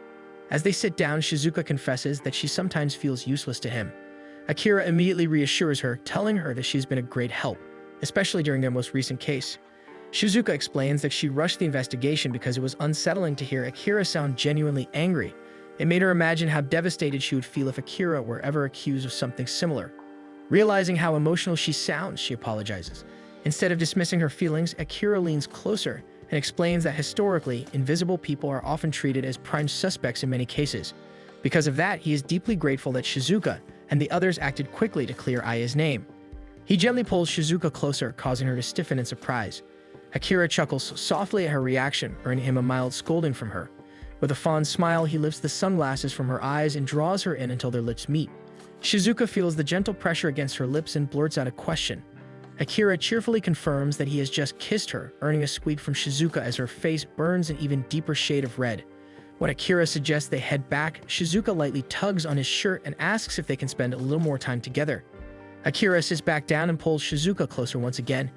A: As they sit down, Shizuka confesses that she sometimes feels useless to him. Akira immediately reassures her, telling her that she's been a great help, especially during their most recent case. Shizuka explains that she rushed the investigation because it was unsettling to hear Akira sound genuinely angry. It made her imagine how devastated she would feel if Akira were ever accused of something similar. Realizing how emotional she sounds, she apologizes. Instead of dismissing her feelings, Akira leans closer and explains that historically, invisible people are often treated as prime suspects in many cases. Because of that, he is deeply grateful that Shizuka and the others acted quickly to clear Aya's name. He gently pulls Shizuka closer, causing her to stiffen in surprise. Akira chuckles softly at her reaction, earning him a mild scolding from her. With a fond smile, he lifts the sunglasses from her eyes and draws her in until their lips meet. Shizuka feels the gentle pressure against her lips and blurts out a question. Akira cheerfully confirms that he has just kissed her, earning a squeak from Shizuka as her face burns an even deeper shade of red. When Akira suggests they head back, Shizuka lightly tugs on his shirt and asks if they can spend a little more time together. Akira sits back down and pulls Shizuka closer once again.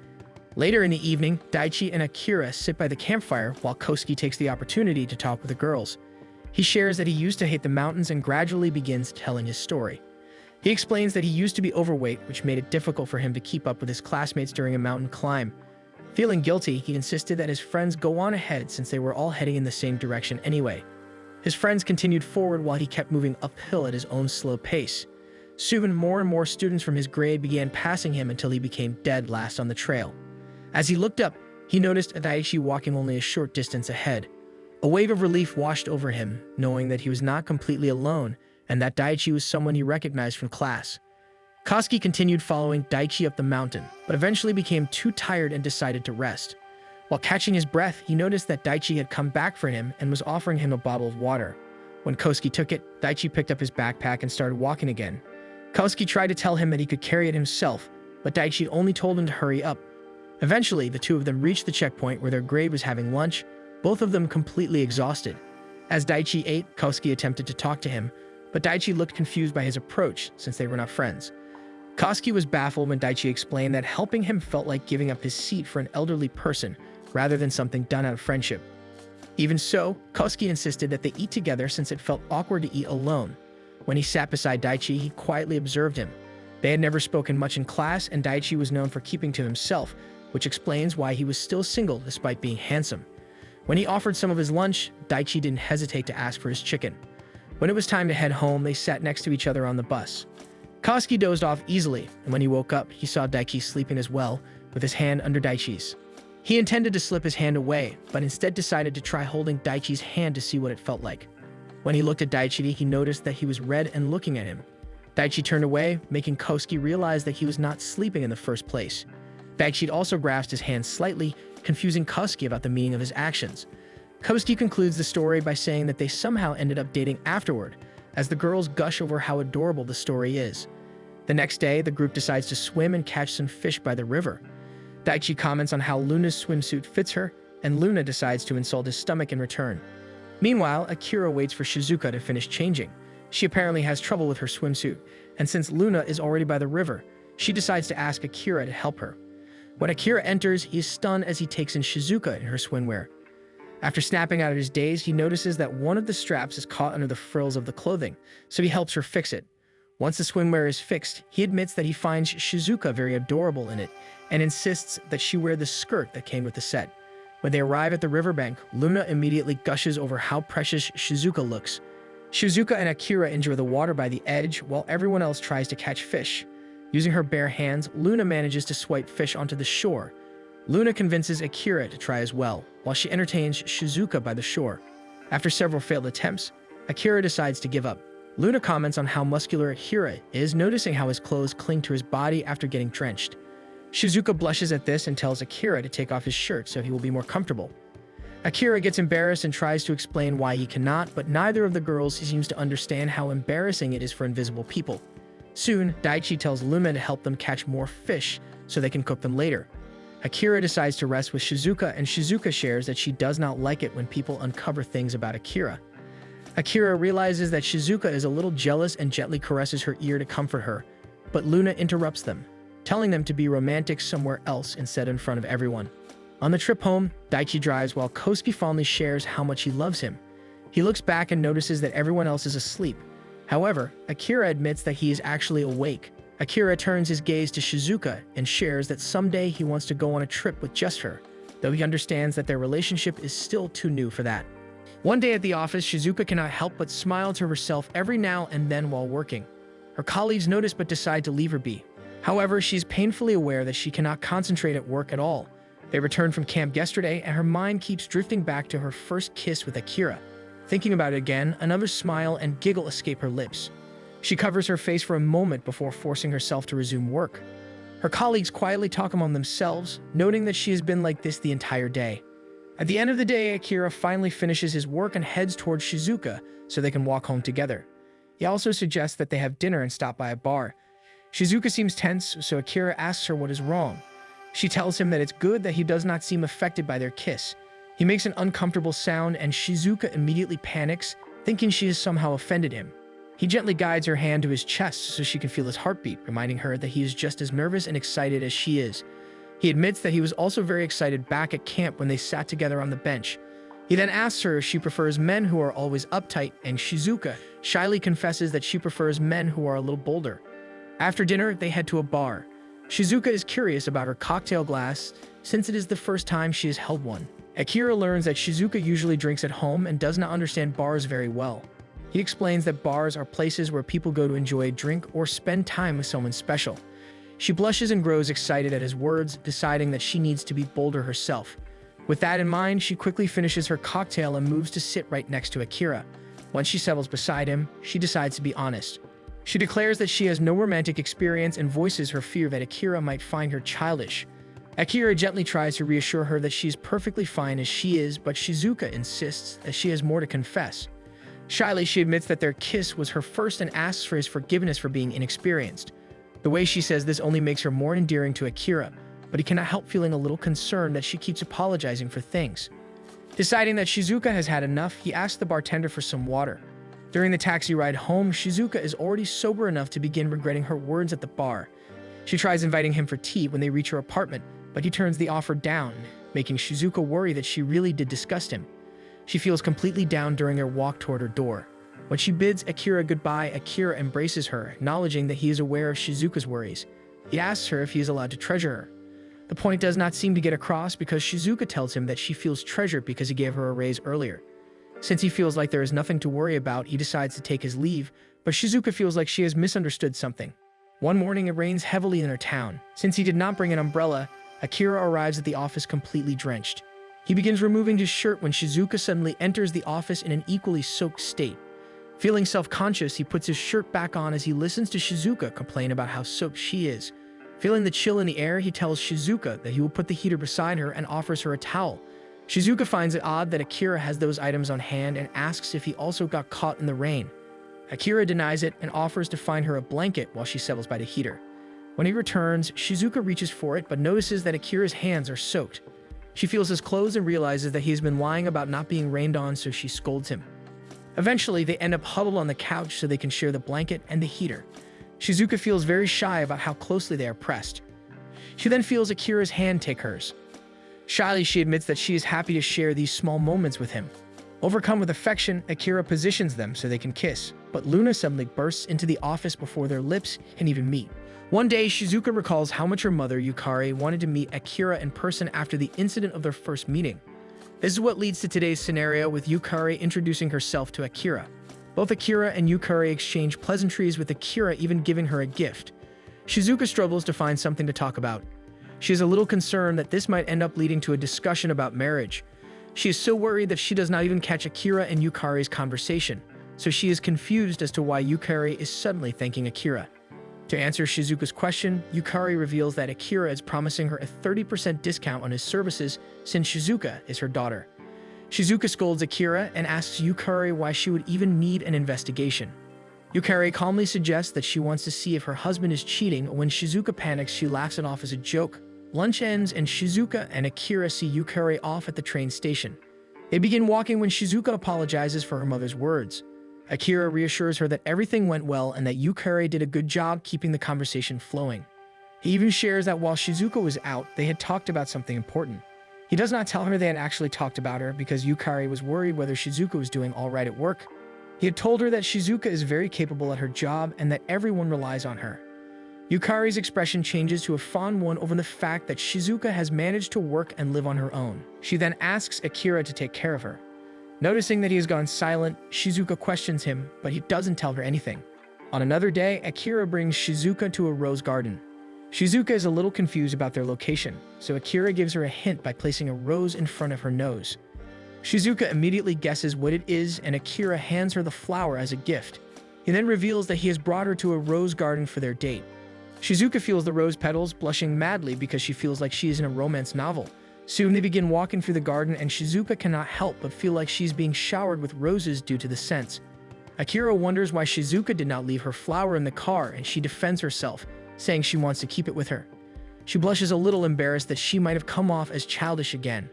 A: Later in the evening, Daichi and Akira sit by the campfire while Kosuke takes the opportunity to talk with the girls. He shares that he used to hate the mountains and gradually begins telling his story. He explains that he used to be overweight, which made it difficult for him to keep up with his classmates during a mountain climb. Feeling guilty, he insisted that his friends go on ahead since they were all heading in the same direction anyway. His friends continued forward while he kept moving uphill at his own slow pace. Soon, more and more students from his grade began passing him until he became dead last on the trail. As he looked up, he noticed Daichi walking only a short distance ahead. A wave of relief washed over him, knowing that he was not completely alone and that Daichi was someone he recognized from class. Kosuke continued following Daichi up the mountain, but eventually became too tired and decided to rest. While catching his breath, he noticed that Daichi had come back for him and was offering him a bottle of water. When Kosuke took it, Daichi picked up his backpack and started walking again. Kosuke tried to tell him that he could carry it himself, but Daichi only told him to hurry up. Eventually, the two of them reached the checkpoint where their grade was having lunch, both of them completely exhausted. As Daichi ate, Kosuke attempted to talk to him, but Daichi looked confused by his approach since they were not friends. Kosuke was baffled when Daichi explained that helping him felt like giving up his seat for an elderly person rather than something done out of friendship. Even so, Kosuke insisted that they eat together since it felt awkward to eat alone. When he sat beside Daichi, he quietly observed him. They had never spoken much in class, and Daichi was known for keeping to himself, which explains why he was still single despite being handsome. When he offered some of his lunch, Daichi didn't hesitate to ask for his chicken. When it was time to head home, they sat next to each other on the bus. Kosuke dozed off easily, and when he woke up, he saw Daichi sleeping as well, with his hand under Daichi's. He intended to slip his hand away, but instead decided to try holding Daichi's hand to see what it felt like. When he looked at Daichi, he noticed that he was red and looking at him. Daichi turned away, making Kosuke realize that he was not sleeping in the first place. Daichi also grasped his hand slightly, confusing Kosuke about the meaning of his actions. Kosuke concludes the story by saying that they somehow ended up dating afterward, as the girls gush over how adorable the story is. The next day, the group decides to swim and catch some fish by the river. Daichi comments on how Luna's swimsuit fits her, and Luna decides to insult his stomach in return. Meanwhile, Akira waits for Shizuka to finish changing. She apparently has trouble with her swimsuit, and since Luna is already by the river, she decides to ask Akira to help her. When Akira enters, he is stunned as he takes in Shizuka in her swimwear. After snapping out of his daze, he notices that one of the straps is caught under the frills of the clothing, so he helps her fix it. Once the swimwear is fixed, he admits that he finds Shizuka very adorable in it, and insists that she wear the skirt that came with the set. When they arrive at the riverbank, Luna immediately gushes over how precious Shizuka looks. Shizuka and Akira enjoy the water by the edge, while everyone else tries to catch fish. Using her bare hands, Luna manages to swipe fish onto the shore. Luna convinces Akira to try as well, while she entertains Shizuka by the shore. After several failed attempts, Akira decides to give up. Luna comments on how muscular Akira is, noticing how his clothes cling to his body after getting drenched. Shizuka blushes at this and tells Akira to take off his shirt so he will be more comfortable. Akira gets embarrassed and tries to explain why he cannot, but neither of the girls seems to understand how embarrassing it is for invisible people. Soon, Daichi tells Luna to help them catch more fish so they can cook them later. Akira decides to rest with Shizuka, and Shizuka shares that she does not like it when people uncover things about Akira. Akira realizes that Shizuka is a little jealous and gently caresses her ear to comfort her, but Luna interrupts them, telling them to be romantic somewhere else instead in front of everyone. On the trip home, Daichi drives while Kosuke fondly shares how much he loves him. He looks back and notices that everyone else is asleep. However, Akira admits that he is actually awake. Akira turns his gaze to Shizuka and shares that someday he wants to go on a trip with just her, though he understands that their relationship is still too new for that. One day at the office, Shizuka cannot help but smile to herself every now and then while working. Her colleagues notice but decide to leave her be. However, she is painfully aware that she cannot concentrate at work at all. They returned from camp yesterday, and her mind keeps drifting back to her first kiss with Akira. Thinking about it again, another smile and giggle escape her lips. She covers her face for a moment before forcing herself to resume work. Her colleagues quietly talk among themselves, noting that she has been like this the entire day. At the end of the day, Akira finally finishes his work and heads towards Shizuka so they can walk home together. He also suggests that they have dinner and stop by a bar. Shizuka seems tense, so Akira asks her what is wrong. She tells him that it's good that he does not seem affected by their kiss. He makes an uncomfortable sound, and Shizuka immediately panics, thinking she has somehow offended him. He gently guides her hand to his chest so she can feel his heartbeat, reminding her that he is just as nervous and excited as she is. He admits that he was also very excited back at camp when they sat together on the bench. He then asks her if she prefers men who are always uptight, and Shizuka shyly confesses that she prefers men who are a little bolder. After dinner, they head to a bar. Shizuka is curious about her cocktail glass, since it is the first time she has held one. Akira learns that Shizuka usually drinks at home and does not understand bars very well. He explains that bars are places where people go to enjoy a drink or spend time with someone special. She blushes and grows excited at his words, deciding that she needs to be bolder herself. With that in mind, she quickly finishes her cocktail and moves to sit right next to Akira. Once she settles beside him, she decides to be honest. She declares that she has no romantic experience and voices her fear that Akira might find her childish. Akira gently tries to reassure her that she is perfectly fine as she is, but Shizuka insists that she has more to confess. Shyly, she admits that their kiss was her first and asks for his forgiveness for being inexperienced. The way she says this only makes her more endearing to Akira, but he cannot help feeling a little concerned that she keeps apologizing for things. Deciding that Shizuka has had enough, he asks the bartender for some water. During the taxi ride home, Shizuka is already sober enough to begin regretting her words at the bar. She tries inviting him for tea when they reach her apartment, but he turns the offer down, making Shizuka worry that she really did disgust him. She feels completely down during their walk toward her door. When she bids Akira goodbye, Akira embraces her, acknowledging that he is aware of Shizuka's worries. He asks her if he is allowed to treasure her. The point does not seem to get across because Shizuka tells him that she feels treasured because he gave her a raise earlier. Since he feels like there is nothing to worry about, he decides to take his leave, but Shizuka feels like she has misunderstood something. One morning, it rains heavily in their town. Since he did not bring an umbrella, Akira arrives at the office completely drenched. He begins removing his shirt when Shizuka suddenly enters the office in an equally soaked state. Feeling self-conscious, he puts his shirt back on as he listens to Shizuka complain about how soaked she is. Feeling the chill in the air, he tells Shizuka that he will put the heater beside her and offers her a towel. Shizuka finds it odd that Akira has those items on hand and asks if he also got caught in the rain. Akira denies it and offers to find her a blanket while she settles by the heater. When he returns, Shizuka reaches for it but notices that Akira's hands are soaked. She feels his clothes and realizes that he has been lying about not being rained on, so she scolds him. Eventually, they end up huddled on the couch so they can share the blanket and the heater. Shizuka feels very shy about how closely they are pressed. She then feels Akira's hand take hers. Shyly, she admits that she is happy to share these small moments with him. Overcome with affection, Akira positions them so they can kiss, but Luna suddenly bursts into the office before their lips can even meet. One day, Shizuka recalls how much her mother, Yukari, wanted to meet Akira in person after the incident of their first meeting. This is what leads to today's scenario, with Yukari introducing herself to Akira. Both Akira and Yukari exchange pleasantries, with Akira even giving her a gift. Shizuka struggles to find something to talk about. She is a little concerned that this might end up leading to a discussion about marriage. She is so worried that she does not even catch Akira and Yukari's conversation, so she is confused as to why Yukari is suddenly thanking Akira. To answer Shizuka's question, Yukari reveals that Akira is promising her a 30% discount on his services since Shizuka is her daughter. Shizuka scolds Akira and asks Yukari why she would even need an investigation. Yukari calmly suggests that she wants to see if her husband is cheating. When Shizuka panics, she laughs it off as a joke. Lunch ends and Shizuka and Akira see Yukari off at the train station. They begin walking when Shizuka apologizes for her mother's words. Akira reassures her that everything went well and that Yukari did a good job keeping the conversation flowing. He even shares that while Shizuka was out, they had talked about something important. He does not tell her they had actually talked about her because Yukari was worried whether Shizuka was doing all right at work. He had told her that Shizuka is very capable at her job and that everyone relies on her. Yukari's expression changes to a fond one over the fact that Shizuka has managed to work and live on her own. She then asks Akira to take care of her. Noticing that he has gone silent, Shizuka questions him, but he doesn't tell her anything. On another day, Akira brings Shizuka to a rose garden. Shizuka is a little confused about their location, so Akira gives her a hint by placing a rose in front of her nose. Shizuka immediately guesses what it is, and Akira hands her the flower as a gift. He then reveals that he has brought her to a rose garden for their date. Shizuka feels the rose petals, blushing madly because she feels like she is in a romance novel. Soon they begin walking through the garden, and Shizuka cannot help but feel like she's being showered with roses due to the scents. Akira wonders why Shizuka did not leave her flower in the car, and she defends herself, saying she wants to keep it with her. She blushes a little, embarrassed that she might have come off as childish again.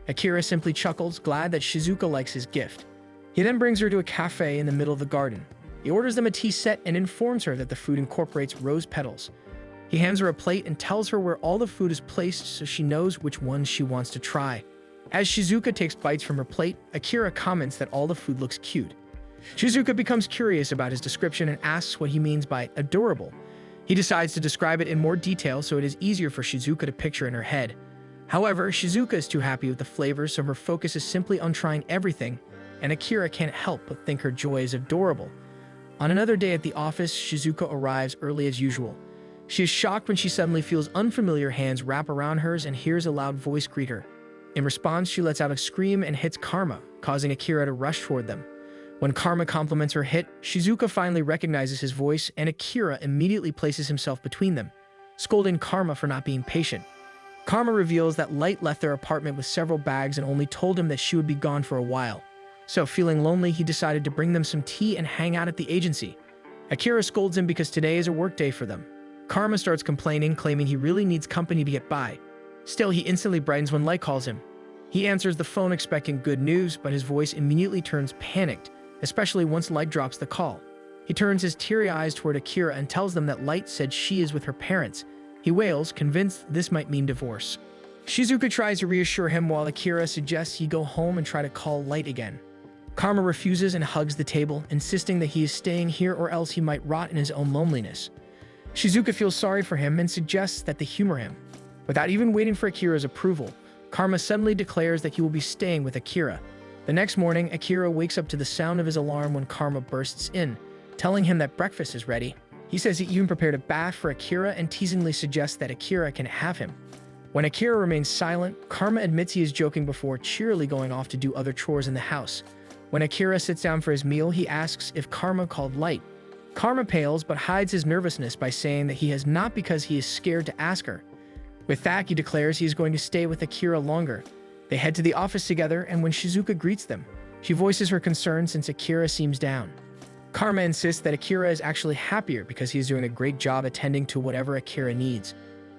A: Akira simply chuckles, glad that Shizuka likes his gift. He then brings her to a cafe in the middle of the garden. He orders them a tea set and informs her that the food incorporates rose petals. He hands her a plate and tells her where all the food is placed so she knows which ones she wants to try. As Shizuka takes bites from her plate, Akira comments that all the food looks cute. Shizuka becomes curious about his description and asks what he means by adorable. He decides to describe it in more detail so it is easier for Shizuka to picture in her head. However, Shizuka is too happy with the flavors, so her focus is simply on trying everything, and Akira can't help but think her joy is adorable. On another day at the office, Shizuka arrives early as usual. She is shocked when she suddenly feels unfamiliar hands wrap around hers and hears a loud voice greet her. In response, she lets out a scream and hits Karma, causing Akira to rush toward them. When Karma compliments her hit, Shizuka finally recognizes his voice, and Akira immediately places himself between them, scolding Karma for not being patient. Karma reveals that Light left their apartment with several bags and only told him that she would be gone for a while. So, feeling lonely, he decided to bring them some tea and hang out at the agency. Akira scolds him because today is a work day for them. Karma starts complaining, claiming he really needs company to get by. Still, he instantly brightens when Light calls him. He answers the phone expecting good news, but his voice immediately turns panicked, especially once Light drops the call. He turns his teary eyes toward Akira and tells them that Light said she is with her parents. He wails, convinced this might mean divorce. Shizuka tries to reassure him while Akira suggests he go home and try to call Light again. Karma refuses and hugs the table, insisting that he is staying here or else he might rot in his own loneliness. Shizuka feels sorry for him and suggests that they humor him. Without even waiting for Akira's approval, Karma suddenly declares that he will be staying with Akira. The next morning, Akira wakes up to the sound of his alarm when Karma bursts in, telling him that breakfast is ready. He says he even prepared a bath for Akira and teasingly suggests that Akira can have him. When Akira remains silent, Karma admits he is joking before cheerily going off to do other chores in the house. When Akira sits down for his meal, he asks if Karma called Light. Karma pales but hides his nervousness by saying that he has not because he is scared to ask her. With that, he declares he is going to stay with Akira longer. They head to the office together, and when Shizuka greets them, she voices her concern since Akira seems down. Karma insists that Akira is actually happier because he is doing a great job attending to whatever Akira needs.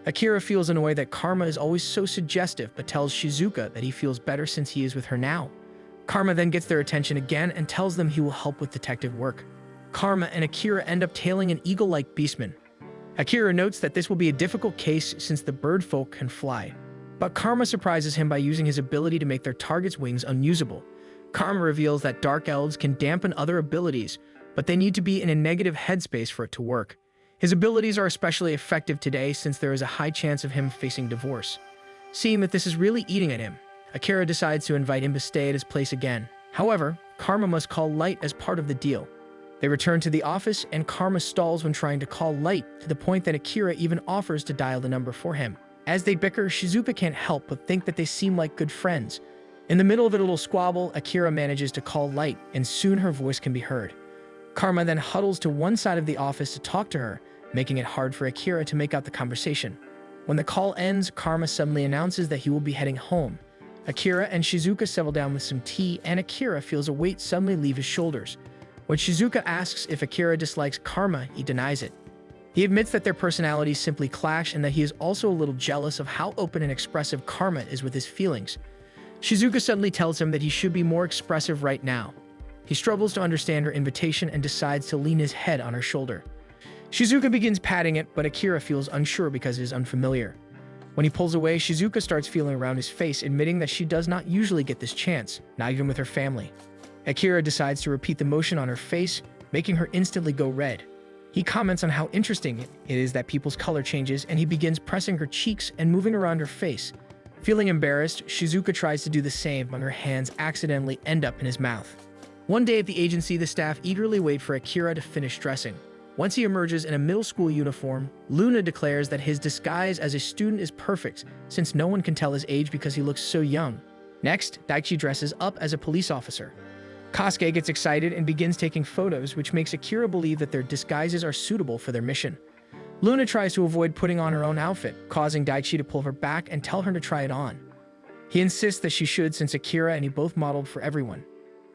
A: Akira feels annoyed that Karma is always so suggestive but tells Shizuka that he feels better since he is with her now. Karma then gets their attention again and tells them he will help with detective work. Karma and Akira end up tailing an eagle-like beastman. Akira notes that this will be a difficult case since the bird folk can fly. But Karma surprises him by using his ability to make their target's wings unusable. Karma reveals that dark elves can dampen other abilities, but they need to be in a negative headspace for it to work. His abilities are especially effective today since there is a high chance of him facing divorce. Seeing that this is really eating at him, Akira decides to invite him to stay at his place again. However, Karma must call Light as part of the deal. They return to the office and Karma stalls when trying to call Light to the point that Akira even offers to dial the number for him. As they bicker, Shizuka can't help but think that they seem like good friends. In the middle of a little squabble, Akira manages to call Light and soon her voice can be heard. Karma then huddles to one side of the office to talk to her, making it hard for Akira to make out the conversation. When the call ends, Karma suddenly announces that he will be heading home. Akira and Shizuka settle down with some tea, and Akira feels a weight suddenly leave his shoulders. When Shizuka asks if Akira dislikes Karma, he denies it. He admits that their personalities simply clash and that he is also a little jealous of how open and expressive Karma is with his feelings. Shizuka suddenly tells him that he should be more expressive right now. He struggles to understand her invitation and decides to lean his head on her shoulder. Shizuka begins patting it, but Akira feels unsure because it is unfamiliar. When he pulls away, Shizuka starts feeling around his face, admitting that she does not usually get this chance, not even with her family. Akira decides to repeat the motion on her face, making her instantly go red. He comments on how interesting it is that people's color changes, and he begins pressing her cheeks and moving around her face. Feeling embarrassed, Shizuka tries to do the same, but her hands accidentally end up in his mouth. One day at the agency, the staff eagerly wait for Akira to finish dressing. Once he emerges in a middle school uniform, Luna declares that his disguise as a student is perfect, since no one can tell his age because he looks so young. Next, Daichi dresses up as a police officer. Kasuke gets excited and begins taking photos, which makes Akira believe that their disguises are suitable for their mission. Luna tries to avoid putting on her own outfit, causing Daichi to pull her back and tell her to try it on. He insists that she should since Akira and he both modeled for everyone.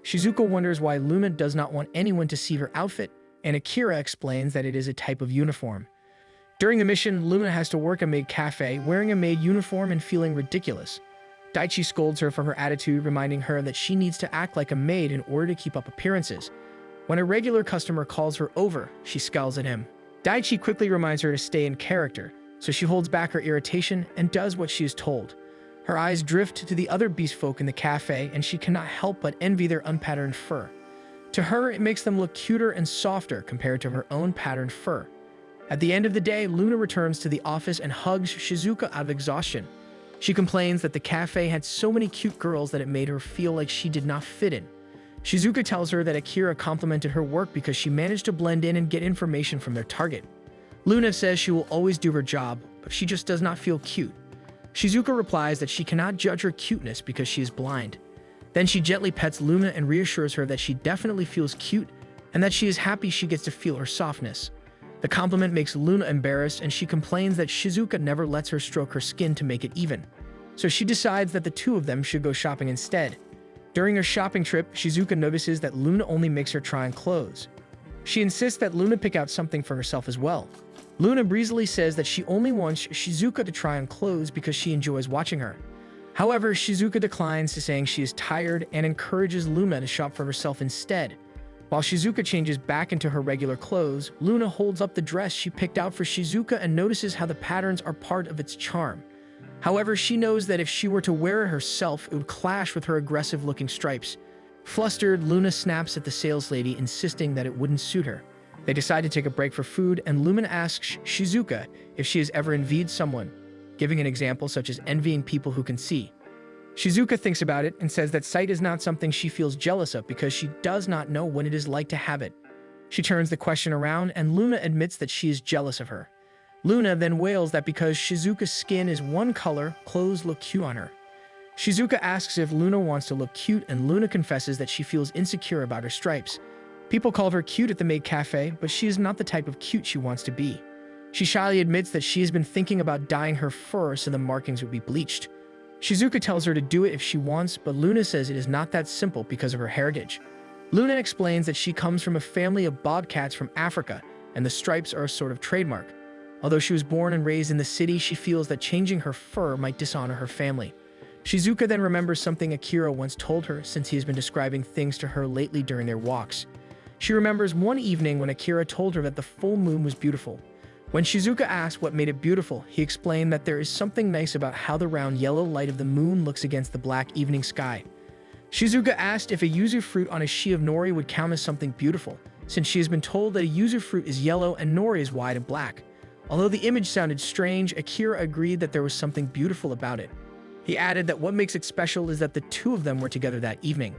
A: Shizuka wonders why Luna does not want anyone to see her outfit, and Akira explains that it is a type of uniform. During the mission, Luna has to work a maid cafe, wearing a maid uniform and feeling ridiculous. Daichi scolds her for her attitude, reminding her that she needs to act like a maid in order to keep up appearances. When a regular customer calls her over, she scowls at him. Daichi quickly reminds her to stay in character, so she holds back her irritation and does what she is told. Her eyes drift to the other beast folk in the cafe, and she cannot help but envy their unpatterned fur. To her, it makes them look cuter and softer compared to her own patterned fur. At the end of the day, Luna returns to the office and hugs Shizuka out of exhaustion. She complains that the cafe had so many cute girls that it made her feel like she did not fit in. Shizuka tells her that Akira complimented her work because she managed to blend in and get information from their target. Luna says she will always do her job, but she just does not feel cute. Shizuka replies that she cannot judge her cuteness because she is blind. Then she gently pets Luna and reassures her that she definitely feels cute and that she is happy she gets to feel her softness. The compliment makes Luna embarrassed and she complains that Shizuka never lets her stroke her skin to make it even. So she decides that the two of them should go shopping instead. During their shopping trip, Shizuka notices that Luna only makes her try on clothes. She insists that Luna pick out something for herself as well. Luna breezily says that she only wants Shizuka to try on clothes because she enjoys watching her. However, Shizuka declines, saying she is tired and encourages Luna to shop for herself instead. While Shizuka changes back into her regular clothes, Luna holds up the dress she picked out for Shizuka and notices how the patterns are part of its charm. However, she knows that if she were to wear it herself, it would clash with her aggressive-looking stripes. Flustered, Luna snaps at the saleslady, insisting that it wouldn't suit her. They decide to take a break for food, and Luna asks Shizuka if she has ever envied someone, giving an example such as envying people who can see. Shizuka thinks about it and says that sight is not something she feels jealous of because she does not know what it is like to have it. She turns the question around, and Luna admits that she is jealous of her. Luna then wails that because Shizuka's skin is one color, clothes look cute on her. Shizuka asks if Luna wants to look cute, and Luna confesses that she feels insecure about her stripes. People call her cute at the maid cafe, but she is not the type of cute she wants to be. She shyly admits that she has been thinking about dyeing her fur so the markings would be bleached. Shizuka tells her to do it if she wants, but Luna says it is not that simple because of her heritage. Luna explains that she comes from a family of bobcats from Africa, and the stripes are a sort of trademark. Although she was born and raised in the city, she feels that changing her fur might dishonor her family. Shizuka then remembers something Akira once told her since he has been describing things to her lately during their walks. She remembers one evening when Akira told her that the full moon was beautiful. When Shizuka asked what made it beautiful, he explained that there is something nice about how the round yellow light of the moon looks against the black evening sky. Shizuka asked if a yuzu fruit on a shi of nori would count as something beautiful, since she has been told that a yuzu fruit is yellow and nori is white and black. Although the image sounded strange, Akira agreed that there was something beautiful about it. He added that what makes it special is that the two of them were together that evening.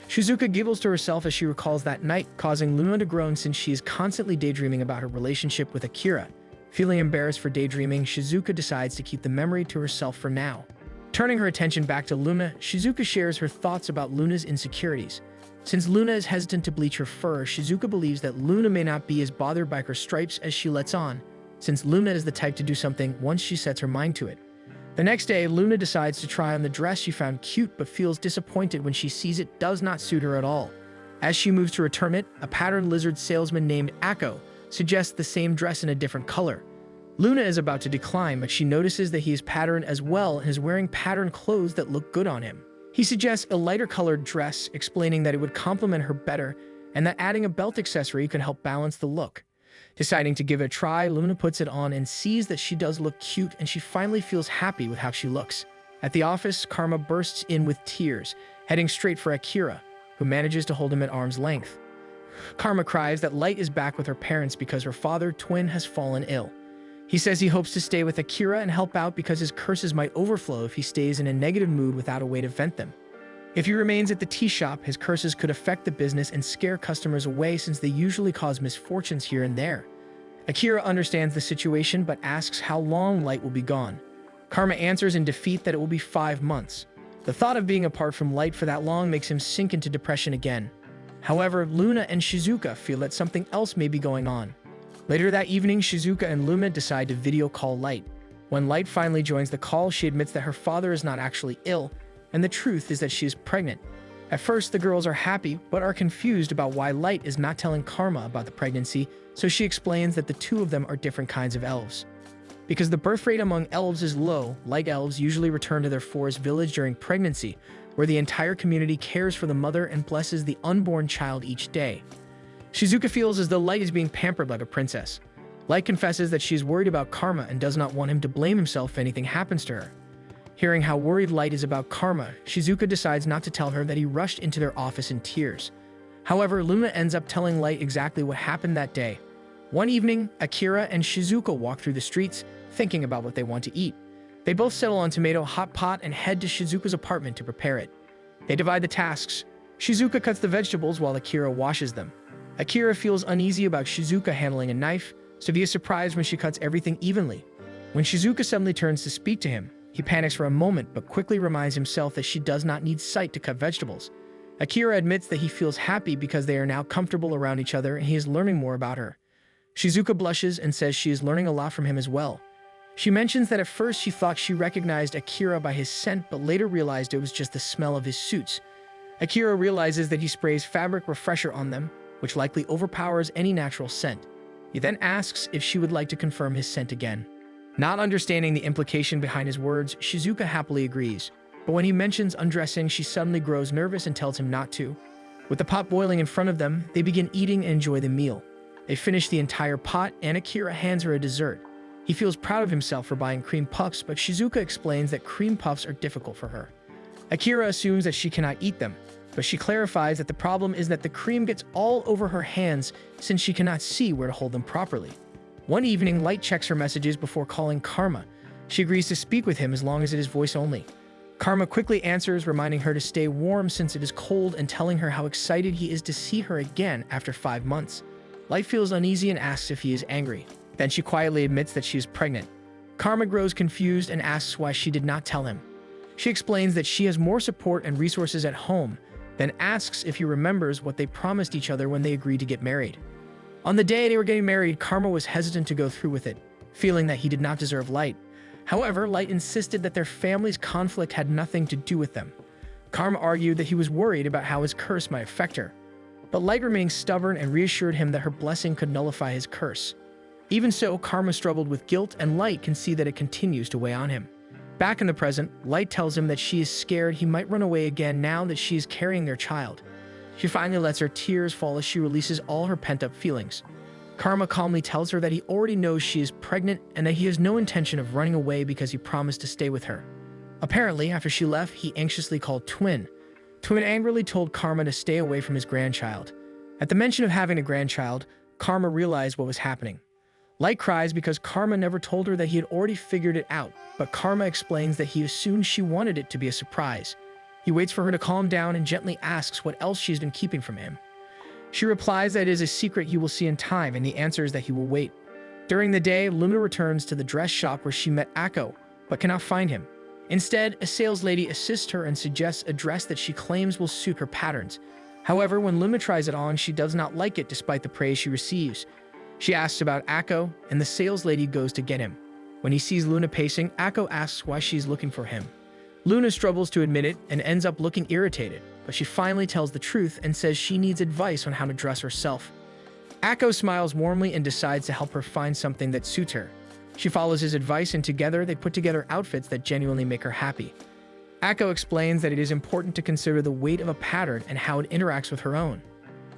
A: Shizuka giggles to herself as she recalls that night, causing Luna to groan since she is constantly daydreaming about her relationship with Akira. Feeling embarrassed for daydreaming, Shizuka decides to keep the memory to herself for now. Turning her attention back to Luna, Shizuka shares her thoughts about Luna's insecurities. Since Luna is hesitant to bleach her fur, Shizuka believes that Luna may not be as bothered by her stripes as she lets on, since Luna is the type to do something once she sets her mind to it. The next day, Luna decides to try on the dress she found cute but feels disappointed when she sees it does not suit her at all. As she moves to return it, a patterned lizard salesman named Akko suggests the same dress in a different color. Luna is about to decline, but she notices that he is patterned as well and is wearing patterned clothes that look good on him. He suggests a lighter colored dress, explaining that it would complement her better and that adding a belt accessory could help balance the look. Deciding to give it a try, Luna puts it on and sees that she does look cute, and she finally feels happy with how she looks. At the office, Karma bursts in with tears, heading straight for Akira, who manages to hold him at arm's length. Karma cries that Light is back with her parents because her father, Twin, has fallen ill. He says he hopes to stay with Akira and help out because his curses might overflow if he stays in a negative mood without a way to vent them. If he remains at the tea shop, his curses could affect the business and scare customers away since they usually cause misfortunes here and there. Akira understands the situation but asks how long Light will be gone. Karma answers in defeat that it will be 5 months. The thought of being apart from Light for that long makes him sink into depression again. However, Luna and Shizuka feel that something else may be going on. Later that evening, Shizuka and Luna decide to video call Light. When Light finally joins the call, she admits that her father is not actually ill, and the truth is that she is pregnant. At first, the girls are happy, but are confused about why Light is not telling Karma about the pregnancy, so she explains that the two of them are different kinds of elves. Because the birth rate among elves is low, Light elves usually return to their forest village during pregnancy, where the entire community cares for the mother and blesses the unborn child each day. Shizuka feels as though Light is being pampered like a princess. Light confesses that she is worried about Karma and does not want him to blame himself if anything happens to her. Hearing how worried Light is about Karma, Shizuka decides not to tell her that he rushed into their office in tears. However, Luna ends up telling Light exactly what happened that day. One evening, Akira and Shizuka walk through the streets, thinking about what they want to eat. They both settle on tomato hot pot and head to Shizuka's apartment to prepare it. They divide the tasks. Shizuka cuts the vegetables while Akira washes them. Akira feels uneasy about Shizuka handling a knife, so he is surprised when she cuts everything evenly. When Shizuka suddenly turns to speak to him, he panics for a moment but quickly reminds himself that she does not need sight to cut vegetables. Akira admits that he feels happy because they are now comfortable around each other and he is learning more about her. Shizuka blushes and says she is learning a lot from him as well. She mentions that at first she thought she recognized Akira by his scent but later realized it was just the smell of his suits. Akira realizes that he sprays fabric refresher on them, which likely overpowers any natural scent. He then asks if she would like to confirm his scent again. Not understanding the implication behind his words, Shizuka happily agrees. But when he mentions undressing, she suddenly grows nervous and tells him not to. With the pot boiling in front of them, they begin eating and enjoy the meal. They finish the entire pot and Akira hands her a dessert. He feels proud of himself for buying cream puffs, but Shizuka explains that cream puffs are difficult for her. Akira assumes that she cannot eat them, but she clarifies that the problem is that the cream gets all over her hands since she cannot see where to hold them properly. One evening, Light checks her messages before calling Karma. She agrees to speak with him as long as it is voice only. Karma quickly answers, reminding her to stay warm since it is cold and telling her how excited he is to see her again after 5 months. Light feels uneasy and asks if he is angry. Then she quietly admits that she is pregnant. Karma grows confused and asks why she did not tell him. She explains that she has more support and resources at home, then asks if he remembers what they promised each other when they agreed to get married. On the day they were getting married, Karma was hesitant to go through with it, feeling that he did not deserve Light. However, Light insisted that their family's conflict had nothing to do with them. Karma argued that he was worried about how his curse might affect her, but Light remained stubborn and reassured him that her blessing could nullify his curse. Even so, Karma struggled with guilt, and Light can see that it continues to weigh on him. Back in the present, Light tells him that she is scared he might run away again now that she is carrying their child. She finally lets her tears fall as she releases all her pent-up feelings. Karma calmly tells her that he already knows she is pregnant and that he has no intention of running away because he promised to stay with her. Apparently, after she left, he anxiously called Twin. Twin angrily told Karma to stay away from his grandchild. At the mention of having a grandchild, Karma realized what was happening. Light cries because Karma never told her that he had already figured it out, but Karma explains that he assumed she wanted it to be a surprise. He waits for her to calm down and gently asks what else she's been keeping from him. She replies that it is a secret he will see in time, and the answer is that he will wait. During the day, Lumina returns to the dress shop where she met Akko, but cannot find him. Instead, a sales lady assists her and suggests a dress that she claims will suit her patterns. However, when Luna tries it on, she does not like it despite the praise she receives. She asks about Akko, and the sales lady goes to get him. When he sees Luna pacing, Akko asks why she's looking for him. Luna struggles to admit it and ends up looking irritated, but she finally tells the truth and says she needs advice on how to dress herself. Akko smiles warmly and decides to help her find something that suits her. She follows his advice, and together they put together outfits that genuinely make her happy. Akko explains that it is important to consider the weight of a pattern and how it interacts with her own.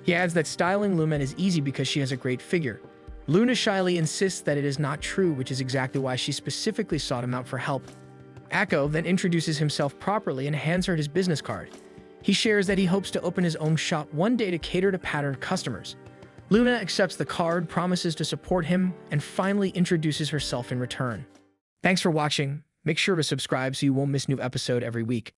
A: He adds that styling Luna is easy because she has a great figure. Luna shyly insists that it is not true, which is exactly why she specifically sought him out for help. Akko then introduces himself properly and hands her his business card. He shares that he hopes to open his own shop one day to cater to patterned customers. Luna accepts the card, promises to support him, and finally introduces herself in return. Thanks for watching. Make sure to subscribe so you won't miss new episode every week.